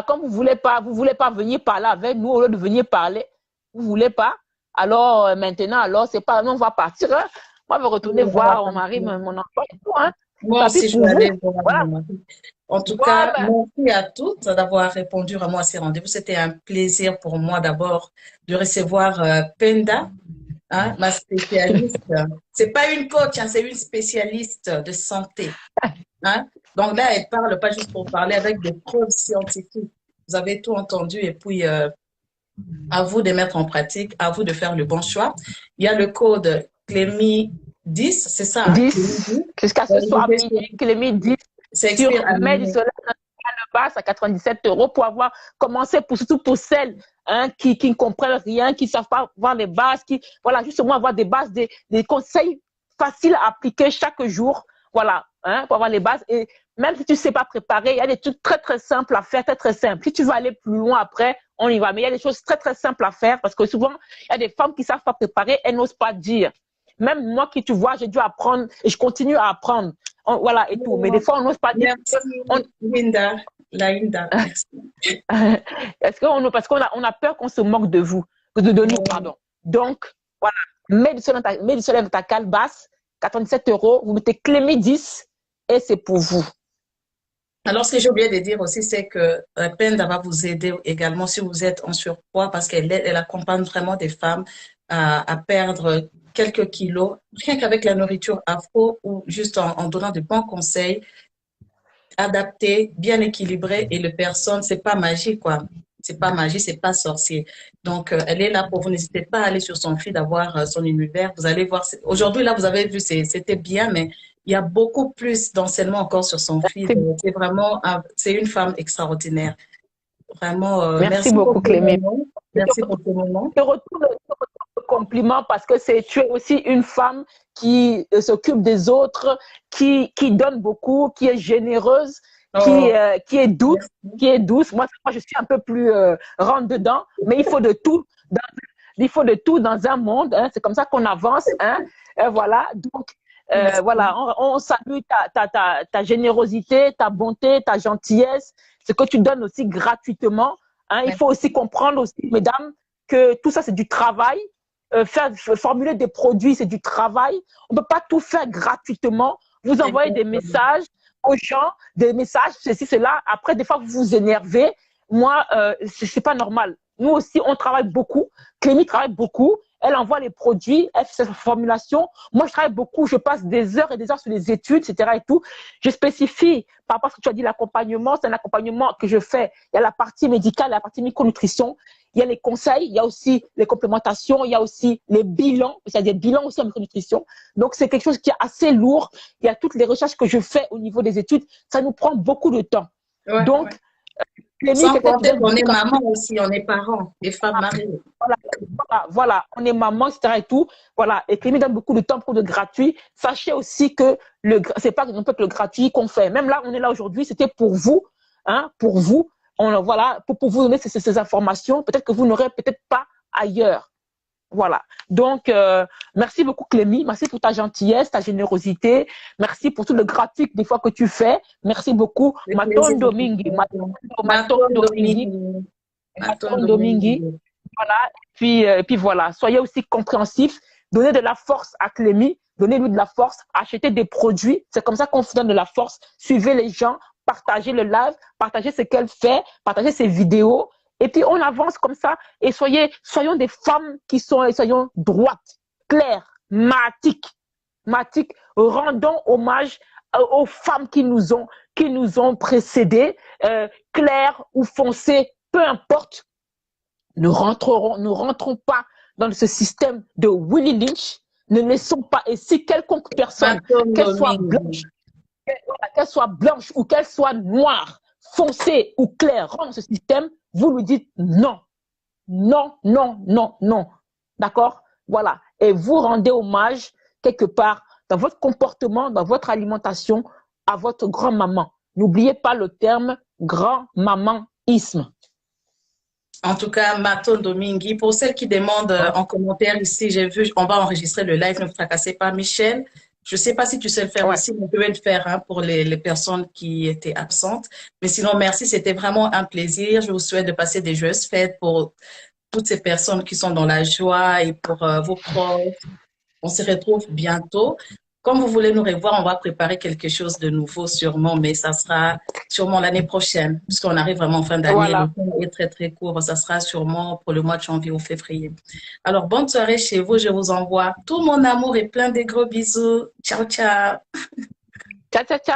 comme vous voulez pas venir parler avec nous au lieu de venir parler, vous voulez pas. Alors maintenant, alors c'est pas, on va partir. Hein. Moi, je vais retourner voir mon mari, mon enfant et tout. Hein. Moi aussi, je vais aller voir mon mari. En tout cas, merci à toutes d'avoir répondu à moi à ces rendez-vous. C'était un plaisir pour moi d'abord de recevoir Penda, hein, ma spécialiste. C'est pas une coach, hein, c'est une spécialiste de santé. Hein. Donc là, elle parle pas juste pour parler avec des preuves scientifiques. Vous avez tout entendu et puis à vous de mettre en pratique, à vous de faire le bon choix. Il y a le code Clémy 10, c'est ça? 10, jusqu'à ce soir, Clémy 10. C'est sur Mer du Soleil de base à 97 € pour avoir commencé, surtout pour celles qui ne comprennent rien, qui ne savent pas voir les bases, qui, voilà, justement avoir des bases, des conseils faciles à appliquer chaque jour, voilà, hein, pour avoir les bases. Et même si tu ne sais pas préparer, il y a des trucs très, très simples à faire, très, très simples. Si tu veux aller plus loin après, on y va. Mais il y a des choses très, très simples à faire parce que souvent, il y a des femmes qui ne savent pas préparer, elles n'osent pas dire. Même moi qui, tu vois, j'ai dû apprendre et je continue à apprendre. Voilà, et tout. Mais des fois, on n'ose pas dire. Merci, Linda. Merci. Parce qu'on a peur qu'on se moque de vous, de nous, pardon. Donc, voilà, mets du soleil dans ta calebasse, 97 €, vous mettez Clémy 10 et c'est pour vous. Alors, ce que j'ai oublié de dire aussi, c'est que Penda va vous aider également si vous êtes en surpoids parce qu'elle accompagne vraiment des femmes à perdre quelques kilos, rien qu'avec la nourriture afro ou juste en donnant de bons conseils, adaptés, bien équilibrés et le personne, c'est pas magique quoi. C'est pas magie, c'est pas sorcier. Donc, elle est là pour vous. N'hésitez pas à aller sur son feed, à voir son univers. Vous allez voir. Aujourd'hui, là, vous avez vu, c'était bien, mais il y a beaucoup plus d'enseignements encore sur son feed. C'est vraiment, c'est une femme extraordinaire. Vraiment, Merci merci pour beaucoup, ce Clémy. moment. Je te Merci pour ce moment. retourne le compliment parce que tu es aussi une femme qui s'occupe des autres, qui donne beaucoup, qui est généreuse, Oh, qui est douce, merci. qui est douce. Moi, je suis un peu plus rentre dedans, mais il faut de tout. Il faut de tout dans un monde. Hein. C'est comme ça qu'on avance. Hein. Voilà. Donc, voilà, Merci. on salue ta générosité, ta bonté, ta gentillesse, ce que tu donnes aussi gratuitement. Hein. Il faut aussi Merci. comprendre aussi, mesdames, que tout ça, c'est du travail. Formuler des produits, c'est du travail. On ne peut pas tout faire gratuitement. Vous envoyez des Exactement. messages aux gens, des messages, ceci, cela. Après, des fois, vous vous énervez. Moi, c'est pas normal. Nous aussi, on travaille beaucoup. Clémy travaille beaucoup. Elle envoie les produits, elle fait sa formulation. Moi, je travaille beaucoup. Je passe des heures et des heures sur les études, etc. et tout. Je spécifie par rapport à ce que tu as dit, l'accompagnement. C'est un accompagnement que je fais. Il y a la partie médicale, la partie micronutrition. Il y a les conseils, il y a aussi les complémentations, il y a aussi les bilans, c'est-à-dire des bilans aussi en micronutrition. Donc, c'est quelque chose qui est assez lourd. Il y a toutes les recherches que je fais au niveau des études. Ça nous prend beaucoup de temps. Ouais, Donc, ouais. Clémy, Sans quelqu'un qui compter donne qu'on beaucoup est quand maman aussi, on est parents, les femmes mariées. voilà, voilà, on est maman, etc. et tout. Voilà, et Clémy donne beaucoup de temps pour le gratuit. Sachez aussi que c'est pas non plus que le gratuit qu'on fait. Même là, on est là aujourd'hui, c'était pour vous, hein, pour vous. Voilà, pour vous donner ces informations. Peut-être que vous n'aurez peut-être pas ailleurs. Voilà. Donc, merci beaucoup, Clémy. Merci pour ta gentillesse, ta générosité. Merci pour tout le gratuit des fois que tu fais. Merci beaucoup. Le plaisir Maton est Domingue. Maton Maton Domingue. Domini. Maton Maton Domingue. Domini. Voilà. Et puis voilà. Soyez aussi compréhensifs. Donnez de la force à Clémy. Donnez-lui de la force. Achetez des produits. C'est comme ça qu'on se donne de la force. Suivez les gens. Partagez le live. Partagez ce qu'elle fait. Partagez ses vidéos. Et puis on avance comme ça. Et soyons des femmes soyons droites, claires, matiques. Rendons hommage aux femmes qui nous ont précédées, claires ou foncées, peu importe. Nous rentrons pas dans ce système de Willie Lynch. Ne laissons pas. Et si quelconque personne, Maton qu'elle soit Domini. blanche, qu'elle soit blanche ou qu'elle soit noire, foncée ou claire, rentre dans ce système, vous lui dites non. Non, non, non, non. D'accord? Voilà. Et vous rendez hommage quelque part dans votre comportement, dans votre alimentation, à votre grand-maman. N'oubliez pas le terme grand-maman-isme. En tout cas, Maton Domingui. Pour celles qui demandent en commentaire ici, j'ai vu, on va enregistrer le live, ne vous tracassez pas. Michel, je ne sais pas si tu sais le faire Ouais. aussi, mais je vais le faire hein, pour les personnes qui étaient absentes. Mais sinon, merci, c'était vraiment un plaisir. Je vous souhaite de passer des joyeuses fêtes pour toutes ces personnes qui sont dans la joie et pour vos proches. On se retrouve bientôt. Comme vous voulez nous revoir, on va préparer quelque chose de nouveau sûrement, mais ça sera sûrement l'année prochaine, puisqu'on arrive vraiment en fin d'année. Le Voilà. temps est très, très court. Ça sera sûrement pour le mois de janvier ou février. Alors, bonne soirée chez vous. Je vous envoie tout mon amour et plein de gros bisous. Ciao, ciao. Ciao, ciao, ciao.